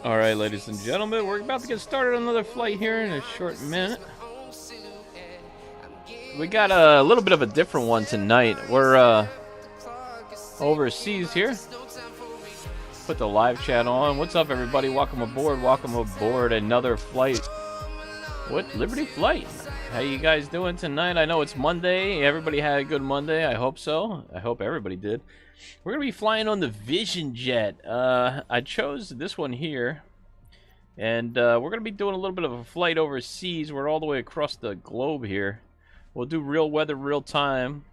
All right, ladies and gentlemen, we're about to get started on another flight here in a short minute. We got a little bit of a different one tonight. We're overseas here. Put the live chat on. What's up, everybody? Welcome aboard. Welcome aboard another flight. What Liberty flight? How you guys doing tonight? I know it's Monday. Everybody had a good Monday. I hope so. I hope everybody did. We're gonna be flying on the Vision Jet. I chose this one here, and we're gonna be doing a little bit of a flight overseas. We're all the way across the globe here. We'll do real weather, real time.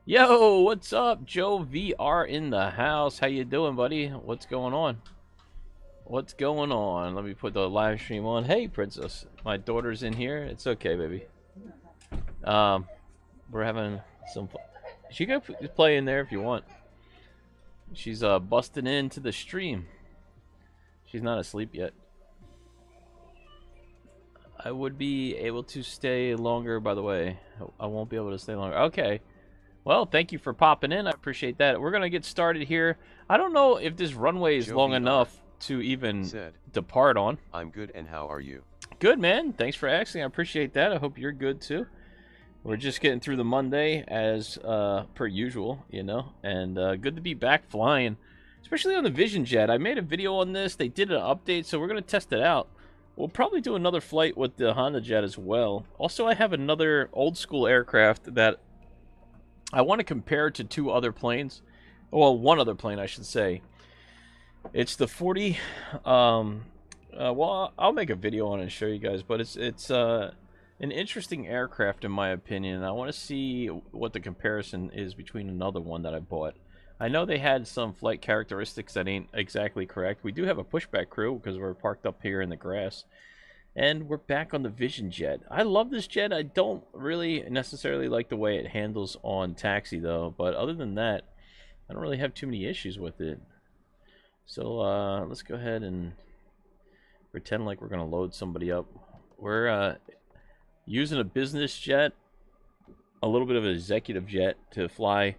Yo, what's up, Joe VR in the house? How you doing, buddy? What's going on? What's going on? Let me put the live stream on. Hey, princess, my daughter's in here. It's okay, baby. We're having some fun. She can play in there if you want. She's busting into the stream. She's not asleep yet. I would be able to stay longer, by the way. I won't be able to stay longer. Okay. Well, thank you for popping in. I appreciate that. We're going to get started here. I don't know if this runway is long enough to even depart on. I'm good, and how are you? Good, man. Thanks for asking. I appreciate that. I hope you're good, too. We're just getting through the Monday as per usual, you know, and good to be back flying, especially on the Vision Jet. I made a video on this. They did an update, so we're going to test it out. We'll probably do another flight with the Honda Jet as well. Also, I have another old school aircraft that I want to compare to two other planes. Well, one other plane, I should say. It's the 40. Well, I'll make a video on it and show you guys, but it's an interesting aircraft in my opinion. I want to see what the comparison is between another one that I bought. I know they had some flight characteristics that ain't exactly correct. We do have a pushback crew because we're parked up here in the grass. And we're back on the Vision Jet. I love this jet. I don't really necessarily like the way it handles on taxi though, but other than that, I don't really have too many issues with it. So let's go ahead and pretend like we're gonna load somebody up. We're using a business jet, a little bit of an executive jet to fly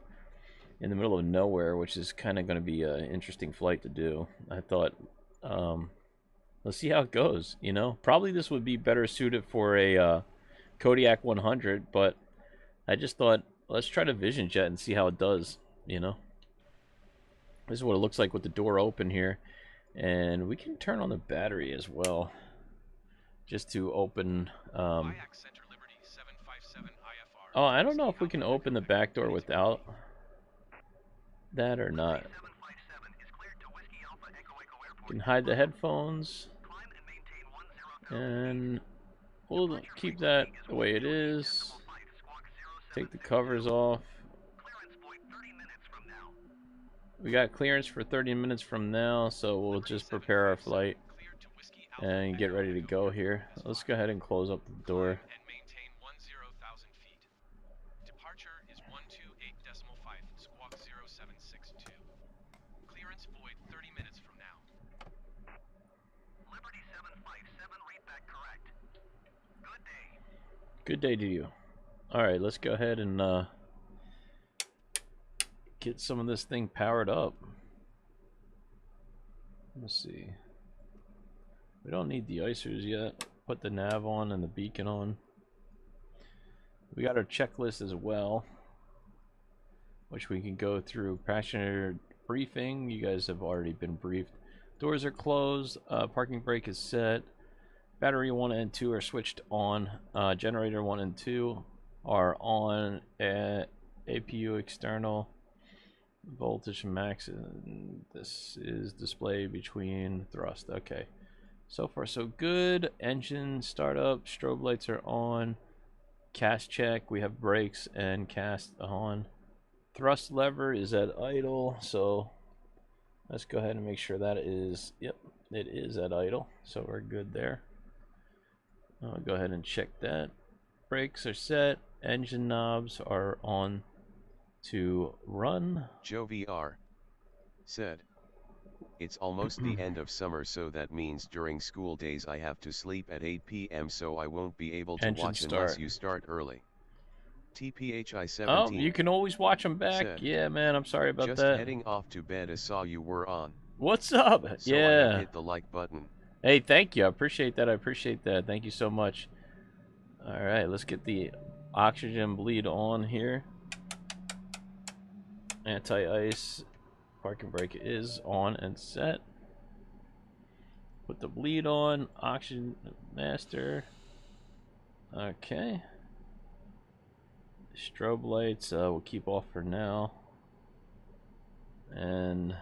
in the middle of nowhere, which is kind of going to be an interesting flight to do. I thought, let's see how it goes, you know. Probably this would be better suited for a Kodiak 100, but I just thought, let's try the Vision Jet and see how it does, you know. This is what it looks like with the door open here. And we can turn on the battery as well, just to open... oh, I don't know if we can open the back door without that or not. Can hide the headphones, and we'll keep that the way it is. Take the covers off. We got clearance for 30 minutes from now, so we'll just prepare our flight and get ready to go here. Let's go ahead and close up the door. Good day to you. Alright, let's go ahead and get some of this thing powered up. Let's see. We don't need the icers yet. Put the nav on and the beacon on. We got our checklist as well, which we can go through. Passenger briefing. You guys have already been briefed. Doors are closed. Parking brake is set. Battery 1 and 2 are switched on. Generator 1 and 2 are on. APU external. Voltage max. This is display between thrust. Okay. So far so good. Engine startup. Strobe lights are on. Cast check. We have brakes and cast on. Thrust lever is at idle. So let's go ahead and make sure that is, yep, it is at idle. So we're good there. I'll go ahead and check that. Brakes are set. Engine knobs are on to run. Joe VR said, it's almost the end of summer, so that means during school days I have to sleep at 8 p.m. so I won't be able to watch unless you start early. TPHI 17. Oh, you can always watch them back. Said, yeah, man, I'm sorry about just that. heading off to bed. I saw you were on. What's up? So Yeah. I have hit the like button. Hey, thank you. I appreciate that. I appreciate that. Thank you so much. All right, let's get the oxygen bleed on here. Anti-ice parking brake is on and set. Put the bleed on. Oxygen master. Okay. Strobe lights we'll keep off for now. And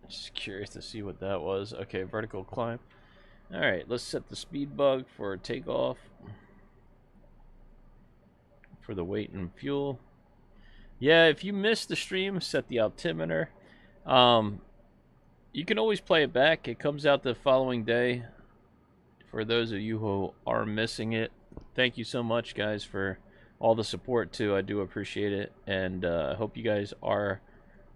just curious to see what that was. Okay, vertical climb. All right, let's set the speed bug for takeoff. For the weight and fuel. Yeah, if you missed the stream, set the altimeter. You can always play it back. It comes out the following day. For those of you who are missing it, thank you so much, guys, for all the support, too. I do appreciate it. And I hope you guys are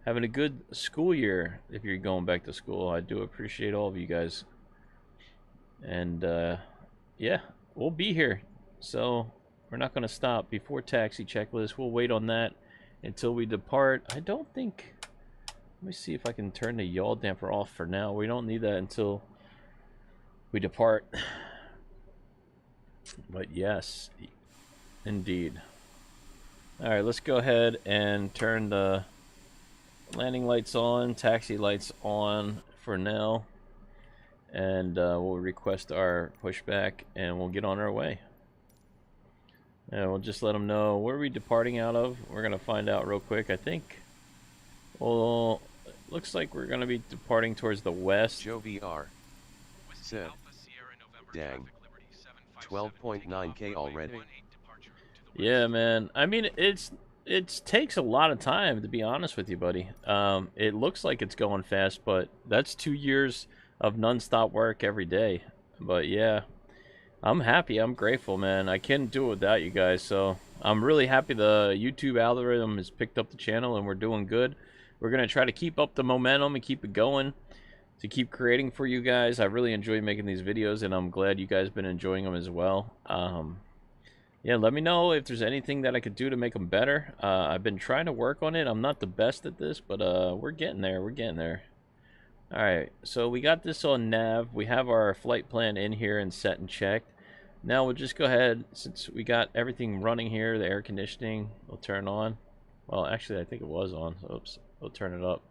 having a good school year if you're going back to school. I do appreciate all of you guys. And, yeah, we'll be here. So we're not going to stop. Before taxi checklist, we'll wait on that until we depart. I don't think... Let me see if I can turn the yaw damper off for now. We don't need that until we depart. But yes, indeed. Alright, let's go ahead and turn the landing lights on, taxi lights on for now. And we'll request our pushback and we'll get on our way. And we'll just let them know where are we departing out of. We're going to find out real quick, I think. Well, looks like we're going to be departing towards the west. Joe VR said, dang, 12.9K already. Yeah, man. I mean, it takes a lot of time, to be honest with you, buddy. It looks like it's going fast, but that's 2 years of non-stop work every day. But yeah, I'm happy. I'm grateful, man. I can't do it without you guys, so I'm really happy the YouTube algorithm has picked up the channel and we're doing good. We're going to try to keep up the momentum and keep it going to keep creating for you guys. I really enjoy making these videos, and I'm glad you guys have been enjoying them as well. Yeah, let me know if there's anything that I could do to make them better. I've been trying to work on it. I'm not the best at this, but we're getting there. We're getting there. All right, so we got this on nav. We have our flight plan in here and set and checked. Now we'll just go ahead, since we got everything running here, the air conditioning will turn on. Well, actually, I think it was on. So, oops, we'll turn it up.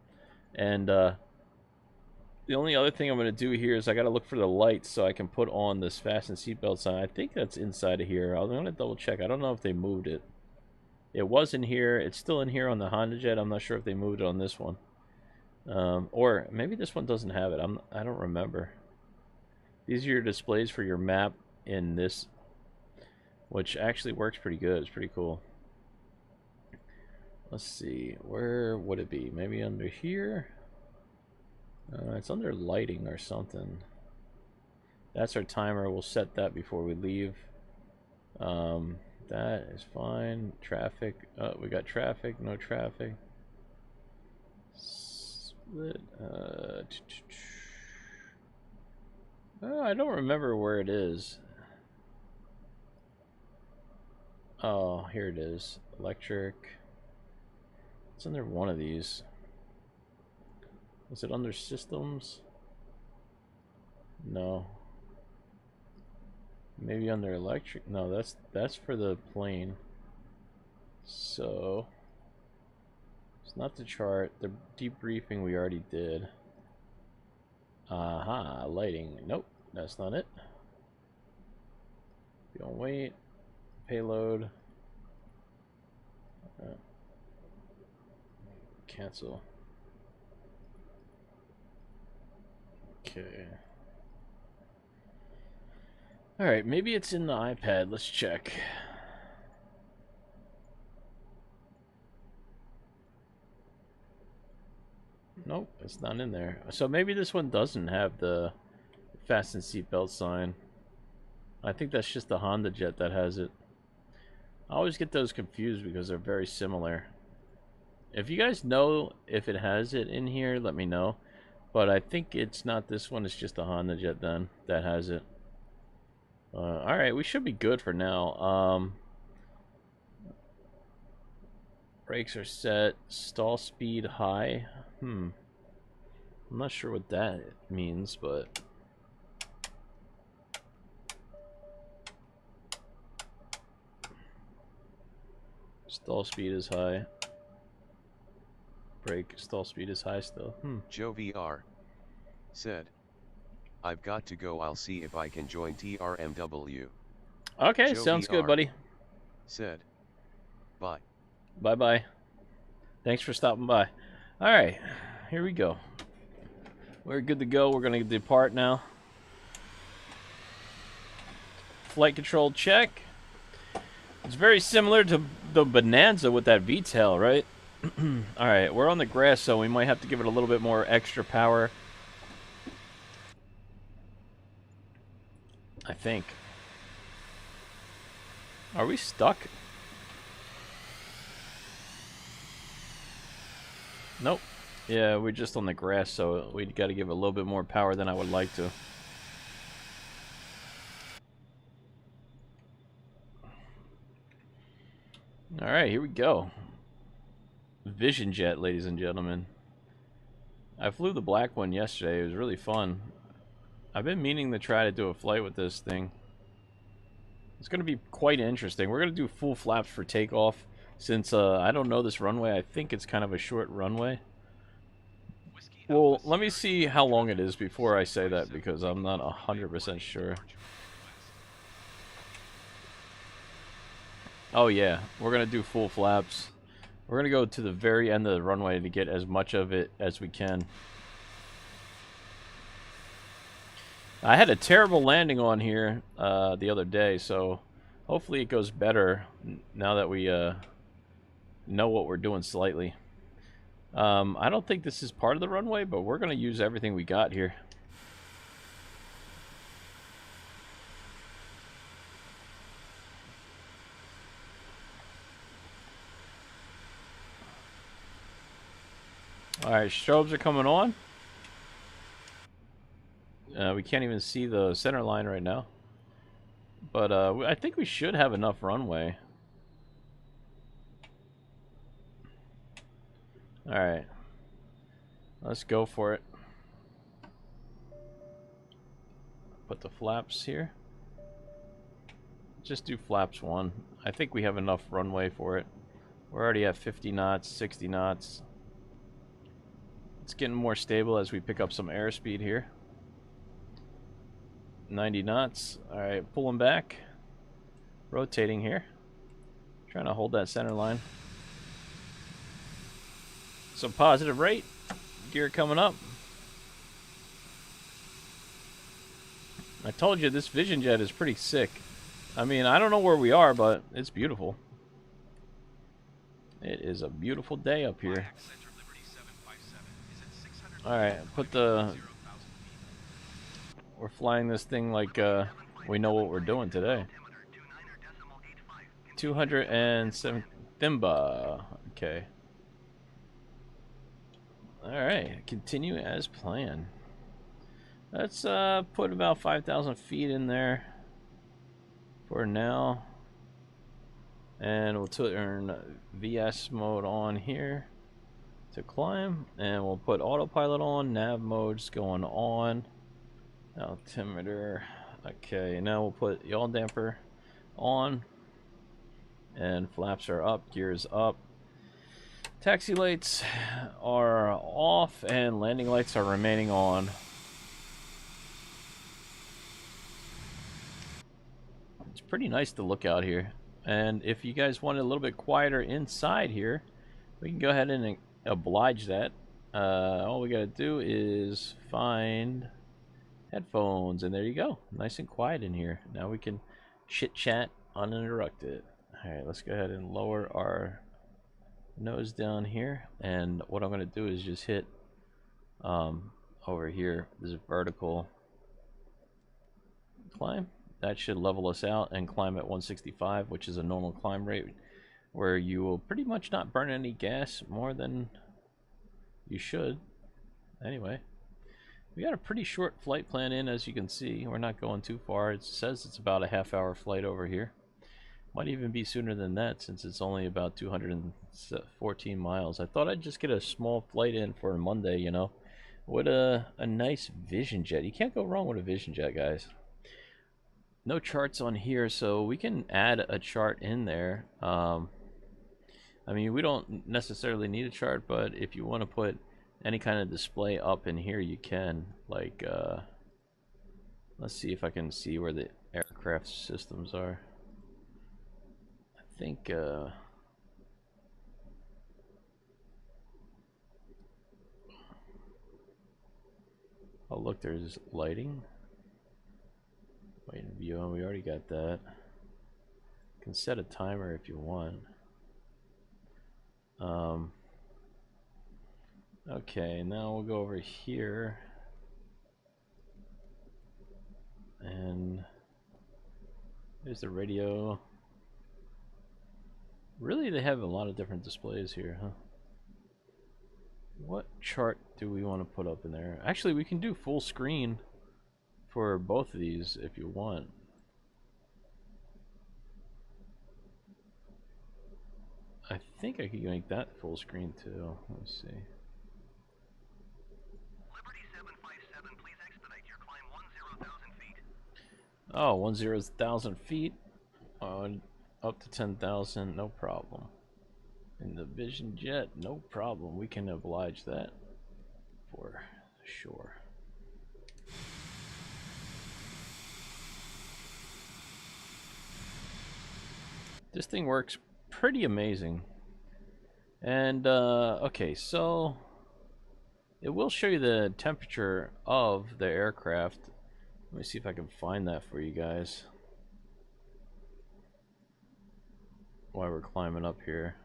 And the only other thing I'm going to do here is I got to look for the lights so I can put on this fasten seatbelt sign. I think that's inside of here. I'm going to double check. I don't know if they moved it. It was in here. It's still in here on the Honda Jet. I'm not sure if they moved it on this one. Or maybe this one doesn't have it. I don't remember. These are your displays for your map in this, which actually works pretty good. It's pretty cool. Let's see. Where would it be? Maybe under here? It's under lighting or something. That's our timer. We'll set that before we leave. That is fine. Traffic. We got traffic. No traffic. Split. I don't remember where it is. Oh, here it is. Electric. It's under one of these. Is it under systems? No. Maybe under electric? No, that's for the plane. So it's not the chart. The debriefing we already did. Aha, lighting. Nope, that's not it. Be on wait. Payload. Cancel. Okay. Alright, maybe it's in the iPad. Let's check. Nope, it's not in there. So maybe this one doesn't have the fasten seatbelt sign. I think that's just the Honda Jet that has it. I always get those confused because they're very similar. If you guys know if it has it in here, let me know. But I think it's not this one. It's just the Honda Jet then that has it. Alright, we should be good for now. Brakes are set. Stall speed high. I'm not sure what that means, but... Stall speed is high. Brake stall speed is high still. Joe VR said, I've got to go. I'll see if I can join TRMW. Okay, Joe sounds VR good, buddy. Said, bye. Bye-bye. Thanks for stopping by. Alright, here we go. We're good to go. We're going to depart now. Flight control check. It's very similar to the Bonanza with that V-tail, right? Alright, we're on the grass, so we might have to give it a little bit more extra power. I think. Are we stuck? Nope. Yeah, we're just on the grass, so we got to give it a little bit more power than I would like to. Alright, here we go. Vision jet, ladies and gentlemen. I flew the black one yesterday. It was really fun. I've been meaning to try to do a flight with this thing. It's going to be quite interesting. We're going to do full flaps for takeoff. Since I don't know this runway, I think it's kind of a short runway. Well, let me see how long it is before I say that, because I'm not 100% sure. Oh yeah, we're going to do full flaps. We're going to go to the very end of the runway to get as much of it as we can. I had a terrible landing on here the other day, so hopefully it goes better now that we know what we're doing slightly. I don't think this is part of the runway, but we're going to use everything we got here. Alright, strobes are coming on. We can't even see the center line right now. But I think we should have enough runway. Alright. Let's go for it. Put the flaps here. Just do flaps 1. I think we have enough runway for it. We're already at 50 knots, 60 knots. It's getting more stable as we pick up some airspeed here. 90 knots. Alright, pulling back. Rotating here. Trying to hold that center line. Some positive rate. Gear coming up. I told you this Vision Jet is pretty sick. I mean, I don't know where we are, but it's beautiful. It is a beautiful day up here. Alright, put the... We're flying this thing like we know what we're doing today. 207 Thimba. Okay. Alright, continue as planned. Let's put about 5,000 feet in there for now. And we'll turn VS mode on here to climb. And we'll put autopilot on, nav mode's going on. Altimeter. Okay, now we'll put yaw damper on. And flaps are up, gears up. Taxi lights are off and landing lights are remaining on. It's pretty nice to look out here. And if you guys want it a little bit quieter inside here, we can go ahead and oblige that. All we gotta do is find headphones, and there you go. Nice and quiet in here. Now we can chit chat uninterrupted. Alright, let's go ahead and lower our nose down here, and what I'm going to do is just hit over here this vertical climb. That should level us out and climb at 165, which is a normal climb rate where you will pretty much not burn any gas more than you should. Anyway, we got a pretty short flight plan in, as you can see. We're not going too far. It says it's about a half-hour flight over here. Might even be sooner than that since it's only about 214 miles. I thought I'd just get a small flight in for a Monday, you know. What a nice Vision Jet. You can't go wrong with a Vision Jet, guys. No charts on here, so we can add a chart in there. I mean, we don't necessarily need a chart, but if you want to put any kind of display up in here, you can. Like, let's see if I can see where the aircraft systems are. I think, oh look, there's lighting. Wait and view, and we already got that. You can set a timer if you want. Okay, now we'll go over here. And there's the radio. Really, they have a lot of different displays here, huh? What chart do we want to put up in there? Actually, we can do full screen for both of these if you want. I think I could make that full screen too. Let's see. Liberty 757, please expedite your climb 10,000 feet. Oh, 10,000 feet. Up to 10,000, no problem. In the Vision Jet, no problem. We can oblige that for sure. This thing works pretty amazing. And okay, so it will show you the temperature of the aircraft. Let me see if I can find that for you guys while we're climbing up here.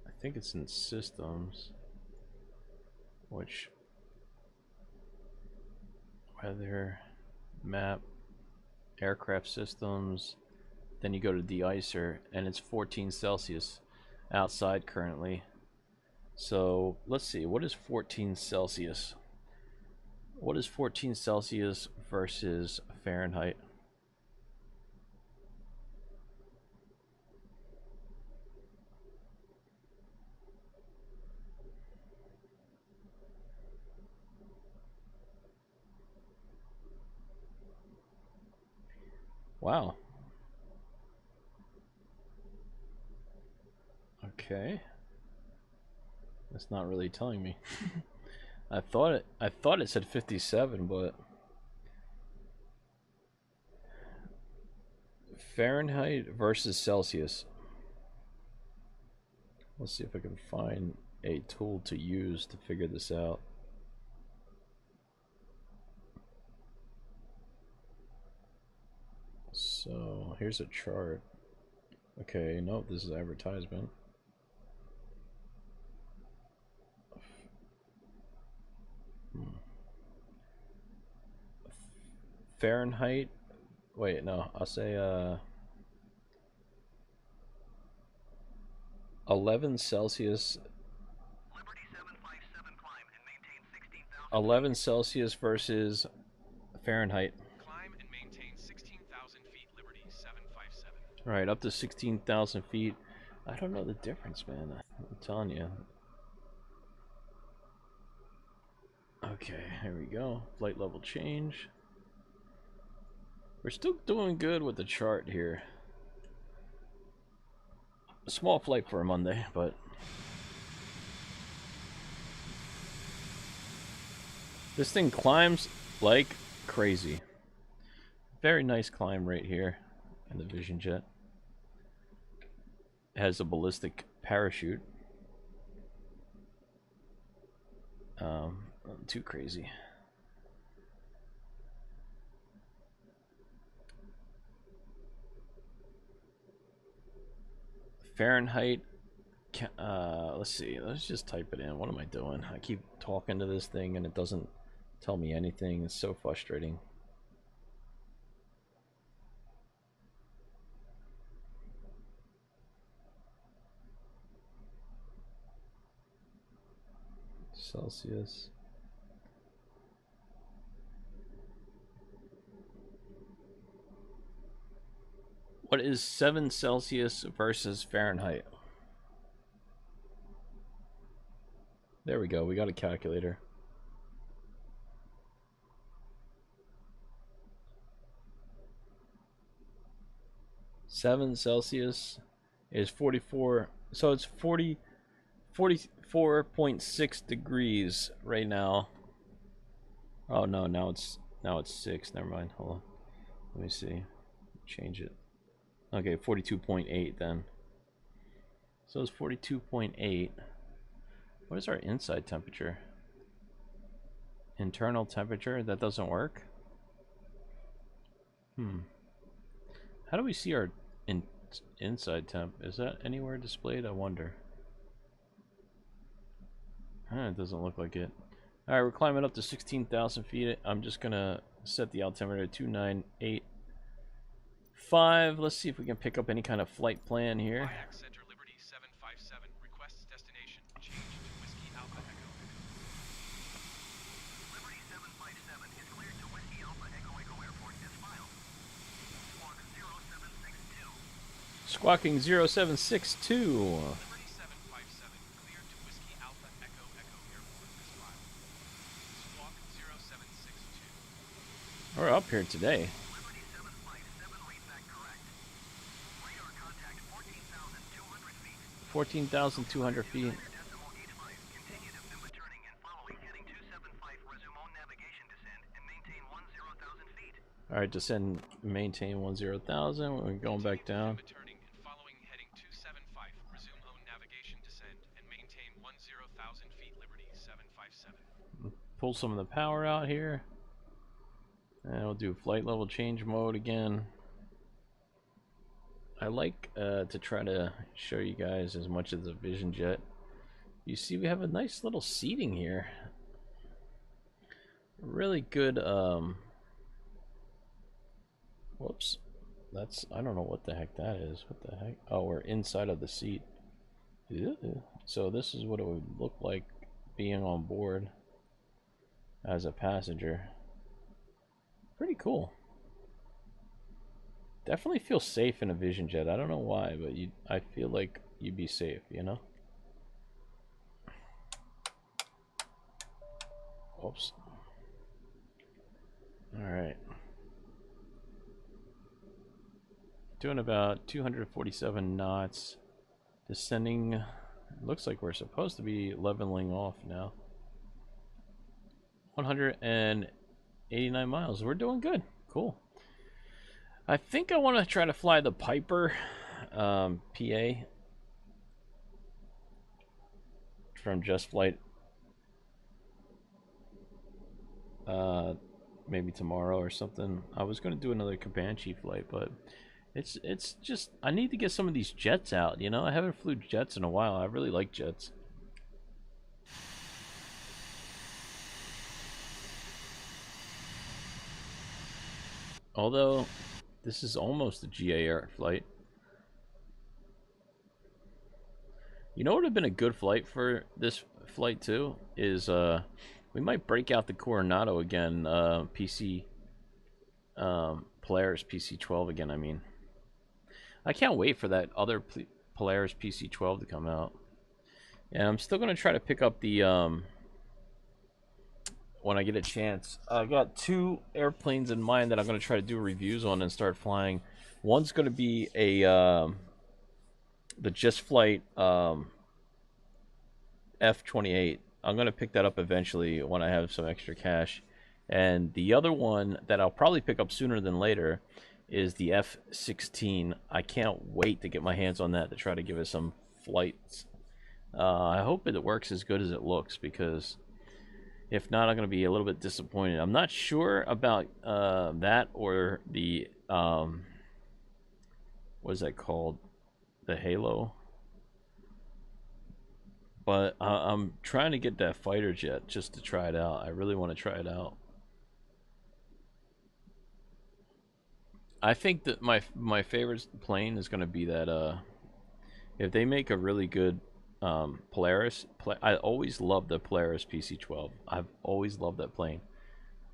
I think it's in systems, which weather map, aircraft systems, then you go to de-icer, and it's 14 Celsius outside currently. So let's see, what is 14 Celsius? What is 14 Celsius versus Fahrenheit? Wow. Okay. That's not really telling me. I thought it said 57, but Fahrenheit versus Celsius. Let's see if I can find a tool to use to figure this out. So here's a chart. Okay, nope, this is advertisement. Fahrenheit. Wait, no, I'll say 11 Celsius. Liberty 757, climb and maintain 16,000 11 Celsius versus Fahrenheit. Climb and maintain 16,000 feet, Liberty 757. Right, up to 16,000 feet. I don't know the difference, man. I'm telling you. Okay, here we go. Flight level change. We're still doing good with the chart here. A small flight for a Monday, but this thing climbs like crazy. Very nice climb right here in the Vision Jet. It has a ballistic parachute. Not too crazy. Fahrenheit. Let's see. Let's just type it in. What am I doing? I keep talking to this thing and it doesn't tell me anything. It's so frustrating. Celsius. What is 7 Celsius versus Fahrenheit? There we go. We got a calculator. Seven Celsius is 44. So it's 44.6 degrees right now. Oh no, now it's 6. Never mind. Hold on. Let me see. Change it. Okay, 42.8 then. So it's 42.8. What is our inside temperature? Internal temperature? That doesn't work? How do we see our inside temp? Is that anywhere displayed? I wonder. It doesn't look like it. Alright, we're climbing up to 16,000 feet. I'm just gonna set the altimeter to 2985. Let's see if we can pick up any kind of flight plan here. Center Liberty 757 requests destination change to Whiskey Alpha Echo. Liberty 757 is cleared to Whiskey Alpha Echo Echo Airport as filed. Squawk 0762. Squawking 0762. Liberty 757 cleared to Whiskey Alpha Echo Echo Airport as filed. Squawk 0762. We're up here today. Liberty 757 read back correct. Radar contact 14,200 feet. 14,200 feet. Decimal gauge 5. Continue to FIMA turning and following heading 275. Resume on navigation descent and maintain 10,000 feet. Alright, descend, maintain 10,000. We're going back down. Turning and following heading 275. Resume on navigation descent and maintain 10,000 feet. Liberty 757. Pull some of the power out here. And we'll do flight level change mode again. I like to try to show you guys as much of the Vision Jet. You see we have a nice little seating here. Really good, whoops. I don't know what the heck that is. What the heck? Oh, we're inside of the seat. Ew. So this is what it would look like being on board as a passenger. Pretty cool. Definitely feel safe in a Vision Jet. I don't know why, but I feel like you'd be safe, you know? Oops. Alright. Doing about 247 knots. Descending. Looks like we're supposed to be leveling off now. 189 miles. We're doing good. Cool. I think I want to try to fly the Piper PA from Just Flight. Maybe tomorrow or something. I was going to do another Comanche flight, but it's just I need to get some of these jets out, you know? I haven't flew jets in a while. I really like jets. Although this is almost a GA Air flight. You know what would have been a good flight for this flight too is we might break out the Coronado again, PC Polaris PC-12 again. I mean, I can't wait for that other Polaris PC-12 to come out. And I'm still gonna try to pick up the when I get a chance. I got 2 airplanes in mind that I'm going to try to do reviews on and start flying. One's going to be a the Just Flight F-28. I'm going to pick that up eventually when I have some extra cash. And the other one that I'll probably pick up sooner than later is the F-16. I can't wait to get my hands on that to try to give it some flights. I hope it works as good as it looks, because if not, I'm going to be a little bit disappointed. I'm not sure about that or the, what is that called? The Halo. But I'm trying to get that fighter jet just to try it out. I really want to try it out. I think that my favorite plane is going to be that, if they make a really good Polaris. I always loved the Polaris PC-12. I've always loved that plane.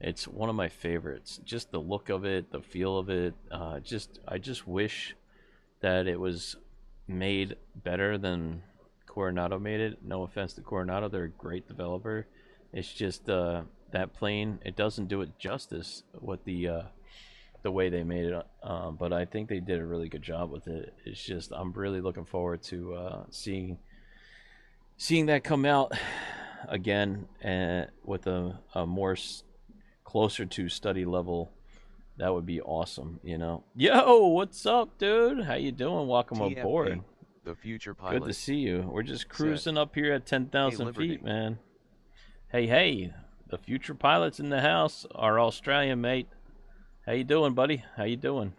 It's one of my favorites. Just the look of it, the feel of it. I just wish that it was made better than Coronado made it. No offense to Coronado, they're a great developer. It's just that plane, it doesn't do it justice with the way they made it. But I think they did a really good job with it. It's just I'm really looking forward to seeing that come out again, and with a more closer to study level. That would be awesome, you know. Yo, what's up, dude? How you doing? Welcome TFP, aboard. the future pilot. Good to see you. We're just cruising said, up here at 10,000 hey, feet, man. Hey, hey, the future pilot's in the house. Our Australian mate. How you doing, buddy? How you doing?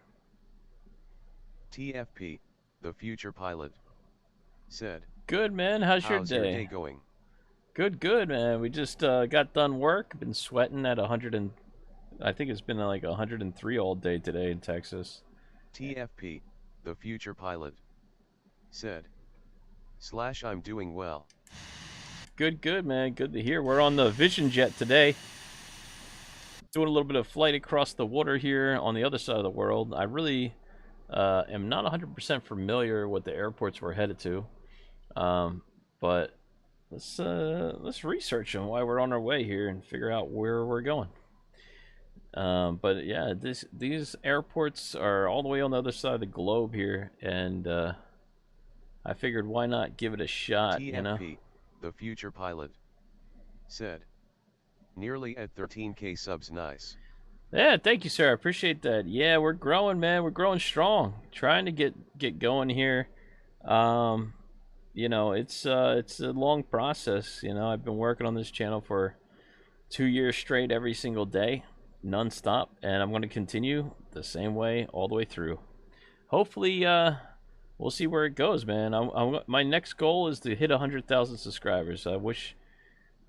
TFP, the future pilot, said, good, man. How's your day? How's your day going? Good, good, man. We just got done work. Been sweating at 100 and I think it's been like 103 all day today in Texas. TFP, the future pilot, said, / I'm doing well. Good, good, man. Good to hear. We're on the Vision Jet today. Doing a little bit of flight across the water here on the other side of the world. I really am not 100% familiar with the airports we're headed to. But let's research them while we're on our way here and figure out where we're going. But yeah, these airports are all the way on the other side of the globe here, and I figured why not give it a shot, TFP, you know? the future pilot, said, nearly at 13K subs, nice. Yeah, thank you, sir. I appreciate that. Yeah, we're growing, man. We're growing strong. Trying to get going here. You know, it's a long process. You know, I've been working on this channel for 2 years straight, every single day, non-stop, and I'm going to continue the same way all the way through. Hopefully, we'll see where it goes, man. My next goal is to hit 100,000 subscribers. I wish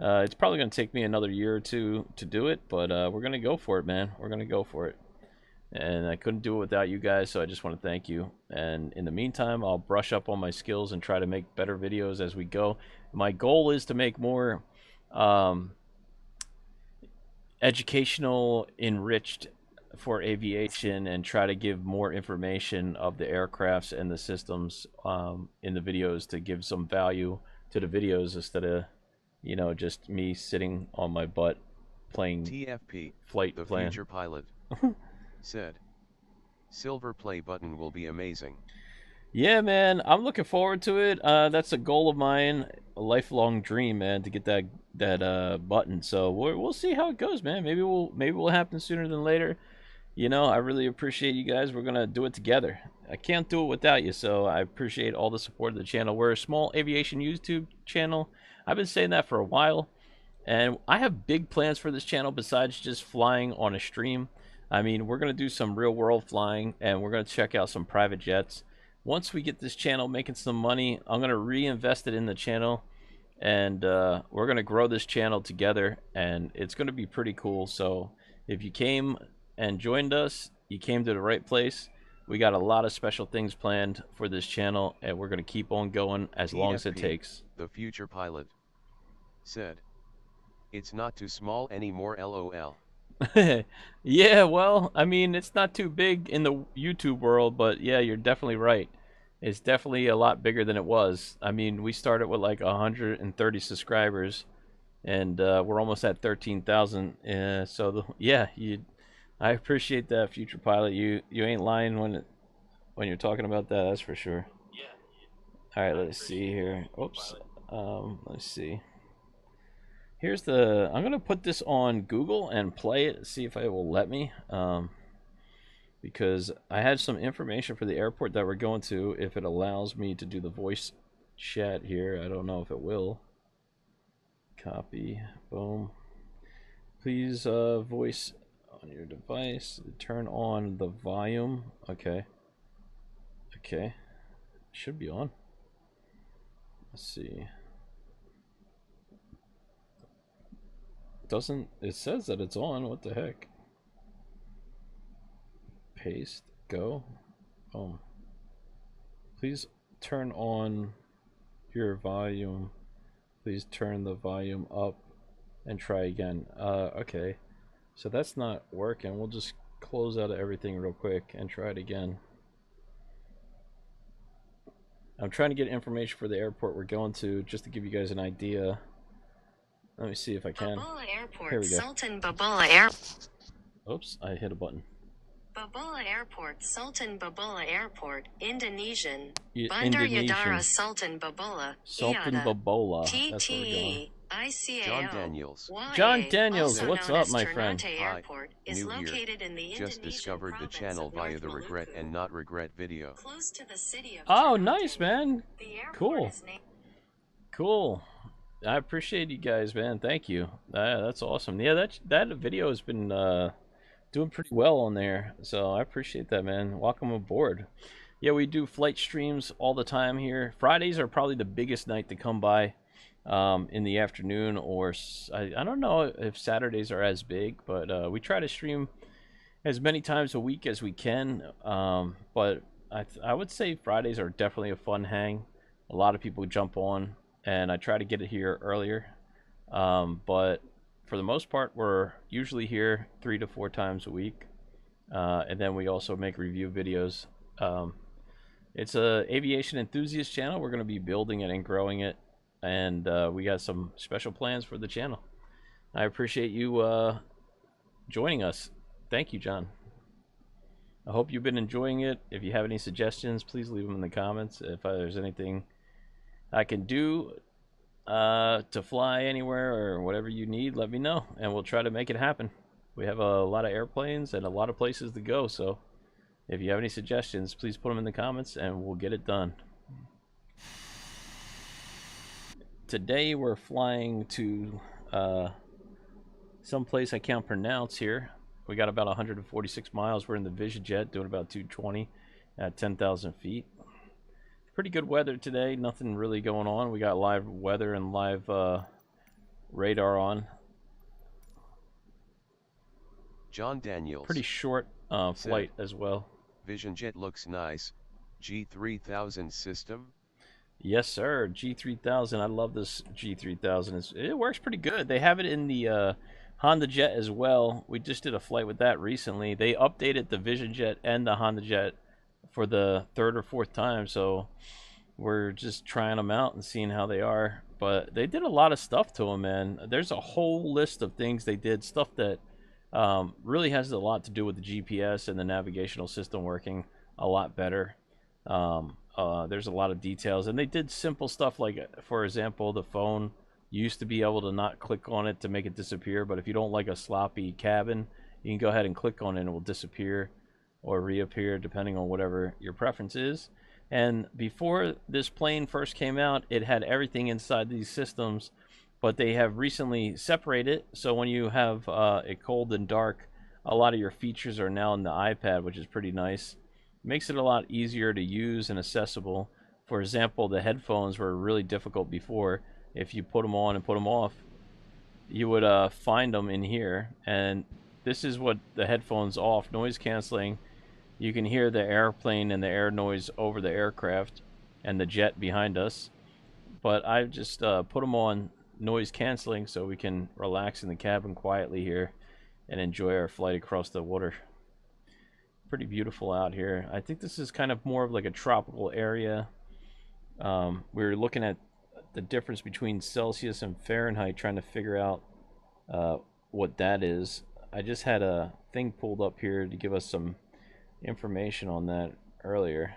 it's probably going to take me another year or two to do it, but we're going to go for it, man. We're going to go for it. And I couldn't do it without you guys, so I just want to thank you. And in the meantime, I'll brush up on my skills and try to make better videos as we go. My goal is to make more educational, enriched for aviation, and try to give more information of the aircrafts and the systems in the videos to give some value to the videos instead of, you know, just me sitting on my butt playing TFP, flight the plan. future pilot, said, silver play button will be amazing. Yeah, man, I'm looking forward to it. That's a goal of mine, a lifelong dream, man, to get that button. So we'll see how it goes, man. Maybe we'll happen sooner than later. You know, I really appreciate you guys. We're gonna do it together. I can't do it without you, so I appreciate all the support of the channel. We're a small aviation YouTube channel. I've been saying that for a while, and I have big plans for this channel besides just flying on a stream. I mean, we're gonna do some real world flying, and we're gonna check out some private jets. Once we get this channel making some money, I'm gonna reinvest it in the channel, and we're gonna grow this channel together, and it's gonna be pretty cool. So if you came and joined us, you came to the right place. We got a lot of special things planned for this channel, and we're gonna keep on going as long as it takes. The future pilot said, it's not too small anymore, LOL. Yeah, well, I mean, it's not too big in the YouTube world, but yeah, you're definitely right. It's definitely a lot bigger than it was. I mean, we started with like 130 subscribers, and we're almost at 13,000. So yeah, I appreciate that, future pilot. You ain't lying when you're talking about that. That's for sure. All right, let's see here. Oops. Let's see. Here's the. I'm gonna put this on Google and play it. See if it will let me. Because I had some information for the airport that we're going to. If it allows me to do the voice chat here, I don't know if it will. Copy. Boom. Please voice on your device. Turn on the volume. Okay. Okay. Should be on. Let's see. Doesn't it says that it's on? What the heck? Paste. Go. Boom. Please turn on your volume. Please turn the volume up and try again. Okay. So that's not working. We'll just close out of everything real quick and try it again. I'm trying to get information for the airport we're going to, just to give you guys an idea. Let me see if I can. Babullah Airport, Here we go. Sultan Babullah Airport. Oops, I hit a button. Babullah Airport, Sultan Babullah Airport, Indonesian. Bandar Indonesian. Udara Sultan Babullah. Sultan IATA. Babullah. That's where we're going. TTE. ICAO. John Daniels. John Daniels, also what's known up, as my friend? Ternate Hi, Airport, is new year. located in the Just Indonesian discovered the province channel of via North the Regret Maluku. and Not Regret video. Close to the city of Oh, Ternate. nice, man. The airport Cool. is named Cool. I appreciate you guys, man. Thank you. That's awesome. Yeah, that video has been doing pretty well on there, so I appreciate that, man. Welcome aboard. Yeah, we do flight streams all the time here. Fridays are probably the biggest night to come by in the afternoon, or I don't know if Saturdays are as big, but we try to stream as many times a week as we can. But I would say Fridays are definitely a fun hang. A lot of people jump on, and I try to get it here earlier. But for the most part, we're usually here 3 to 4 times a week. And then we also make review videos. It's a aviation enthusiast channel. We're going to be building it and growing it. And we got some special plans for the channel. I appreciate you joining us. Thank you, John. I hope you've been enjoying it. If you have any suggestions, please leave them in the comments. If there's anything I can do to fly anywhere or whatever you need, let me know, and we'll try to make it happen. We have a lot of airplanes and a lot of places to go, so if you have any suggestions, please put them in the comments and we'll get it done. Today we're flying to some place I can't pronounce here. We got about 146 miles. We're in the Vision Jet doing about 220 at 10,000 feet. Pretty good weather today. Nothing really going on. We got live weather and live radar on. John Daniels. Pretty short flight as well. Vision Jet looks nice. G3000 system. Yes, sir. G3000. I love this G3000. It works pretty good. They have it in the Honda Jet as well. We just did a flight with that recently. They updated the Vision Jet and the Honda Jet for the 3rd or 4th time, so we're just trying them out and seeing how they are. But they did a lot of stuff to them, man. There's a whole list of things they did, stuff that really has a lot to do with the GPS and the navigational system working a lot better. There's a lot of details, and they did simple stuff like, for example, the phone used to be able to not click on it to make it disappear, but if you don't like a sloppy cabin, you can go ahead and click on it and it will disappear or reappear depending on whatever your preference is. And before this plane first came out, it had everything inside these systems, but they have recently separated, so when you have it cold and dark, a lot of your features are now in the iPad, which is pretty nice. Makes it a lot easier to use and accessible. For example, the headphones were really difficult before. If you put them on and put them off, you would find them in here. And this is what the headphones off, noise canceling. You can hear the airplane and the air noise over the aircraft and the jet behind us. But I just put them on noise canceling so we can relax in the cabin quietly here and enjoy our flight across the water. Pretty beautiful out here. I think this is kind of more of like a tropical area. We were looking at the difference between Celsius and Fahrenheit, trying to figure out what that is. I just had a thing pulled up here to give us some information on that earlier.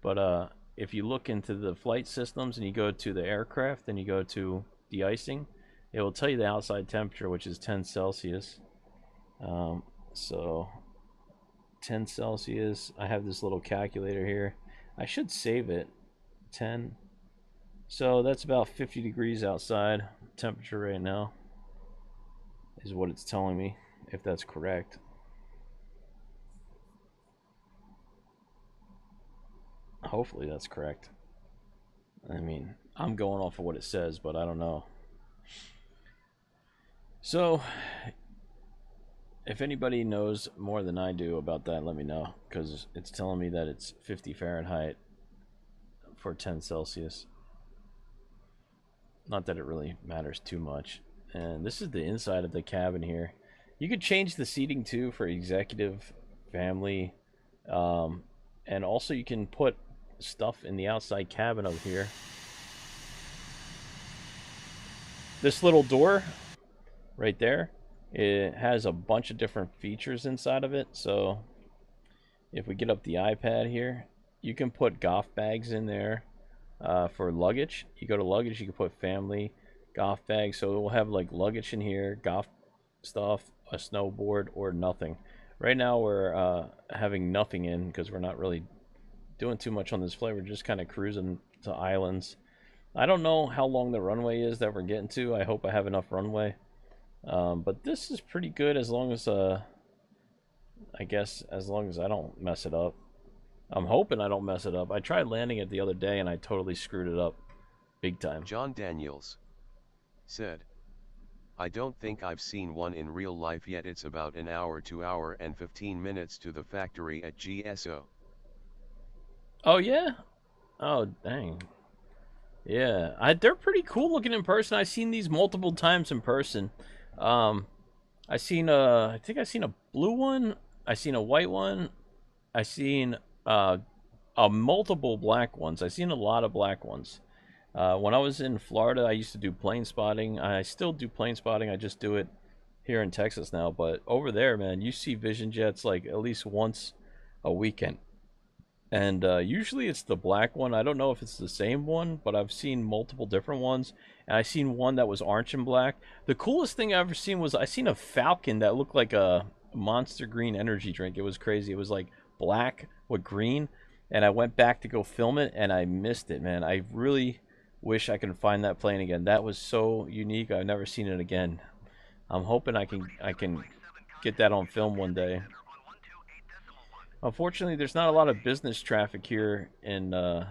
But if you look into the flight systems and you go to the aircraft and you go to de-icing, it will tell you the outside temperature, which is 10 Celsius. So 10 Celsius, I have this little calculator here. I should save it. 10. So that's about 50 degrees outside temperature right now, is what it's telling me, if that's correct. Hopefully that's correct. I mean, I'm going off of what it says, but I don't know. So if anybody knows more than I do about that, let me know, because it's telling me that it's 50 Fahrenheit for 10 Celsius. Not that it really matters too much. And this is the inside of the cabin here. You could change the seating too for executive, family, and also you can put stuff in the outside cabin of here. This little door right there, it has a bunch of different features inside of it. So if we get up the iPad here, you can put golf bags in there for luggage. You go to luggage, you can put family golf bags. So we'll have like luggage in here, golf stuff, a snowboard, or nothing. Right now we're having nothing in because we're not really doing too much on this flight. We're just kind of cruising to islands. I don't know how long the runway is that we're getting to. I hope I have enough runway. But this is pretty good as long as, I guess, as long as I don't mess it up. I'm hoping I don't mess it up. I tried landing it the other day and I totally screwed it up. Big time. John Daniels said, I don't think I've seen one in real life yet. It's about an hour, 2 hours and 15 minutes to the factory at GSO. Oh, yeah? Oh, dang. Yeah, they're pretty cool looking in person. I've seen these multiple times in person. I think I seen a blue one. I seen a white one. I seen multiple black ones. I seen a lot of black ones. When I was in Florida, I used to do plane spotting. I still do plane spotting. I just do it here in Texas now. But over there, man, you see Vision Jets like at least once a weekend. And usually it's the black one. I don't know if it's the same one, but I've seen multiple different ones. And I seen one that was orange and black. The coolest thing I ever seen was I seen a Falcon that looked like a Monster Green energy drink. It was crazy. It was like black with green. And I went back to go film it, and I missed it, man. I really wish I could find that plane again. That was so unique. I've never seen it again. I'm hoping I can get that on film one day. Unfortunately, there's not a lot of business traffic here in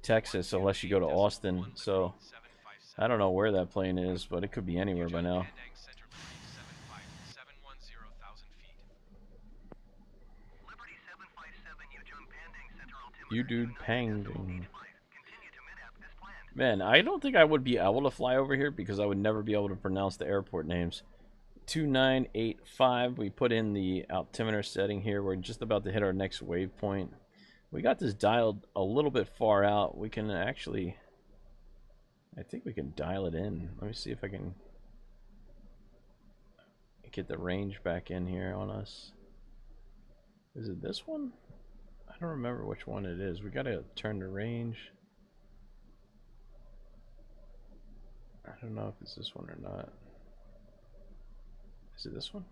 Texas unless you go to Austin. So I don't know where that plane is, but it could be anywhere by now. You dude panging. Man, I don't think I would be able to fly over here because I would never be able to pronounce the airport names. 2985, we put in the altimeter setting here. We're just about to hit our next waypoint. We got this dialed a little bit far out. We can actually, I think we can dial it in. Let me see if I can get the range back in here on us. Is it this one? I don't remember which one it is. We gotta turn the range. I don't know if it's this one or not. Is it this one?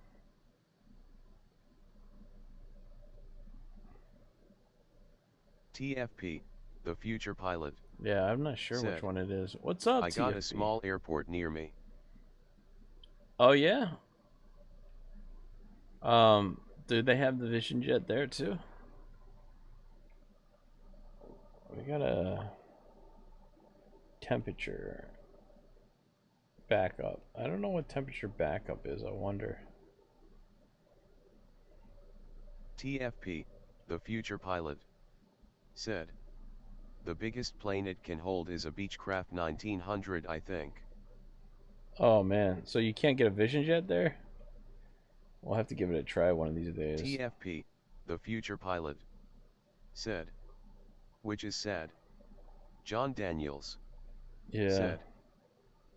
TFP, the future pilot. Yeah, I'm not sure which one it is. What's up, I TFP? got a small airport near me. Oh, yeah? Do they have the Vision Jet there, too? We got a temperature backup. I don't know what temperature backup is, I wonder. TFP, the future pilot, said, the biggest plane it can hold is a Beechcraft 1900, I think. Oh man, so you can't get a Vision Jet there? We'll have to give it a try one of these days. TFP, the future pilot, said, which is sad. John Daniels said,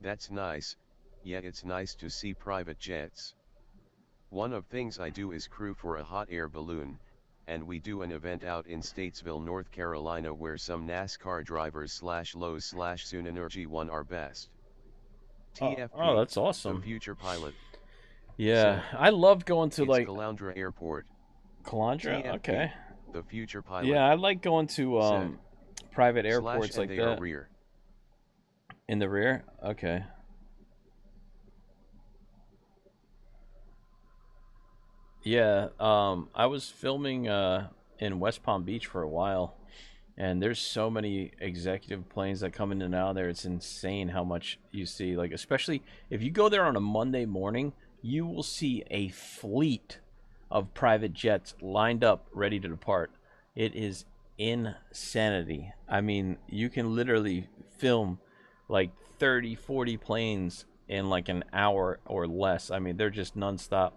that's nice, yet it's nice to see private jets. One of things I do is crew for a hot air balloon, and we do an event out in Statesville, North Carolina where some NASCAR drivers /Lowe's /Soon Energy won our best. TFP, oh, that's awesome. The future pilot. Yeah, I love going to like Calandra Airport. Calandra? TFP, okay. The future pilot. Yeah, I like going to private airports like that. Rear. In the rear? Okay. Yeah, I was filming in West Palm Beach for a while, and there's so many executive planes that come in and out of there. It's insane how much you see. Like, especially if you go there on a Monday morning, you will see a fleet of private jets lined up ready to depart. It is insanity. I mean, you can literally film like 30, 40 planes in like an hour or less. I mean, they're just nonstop.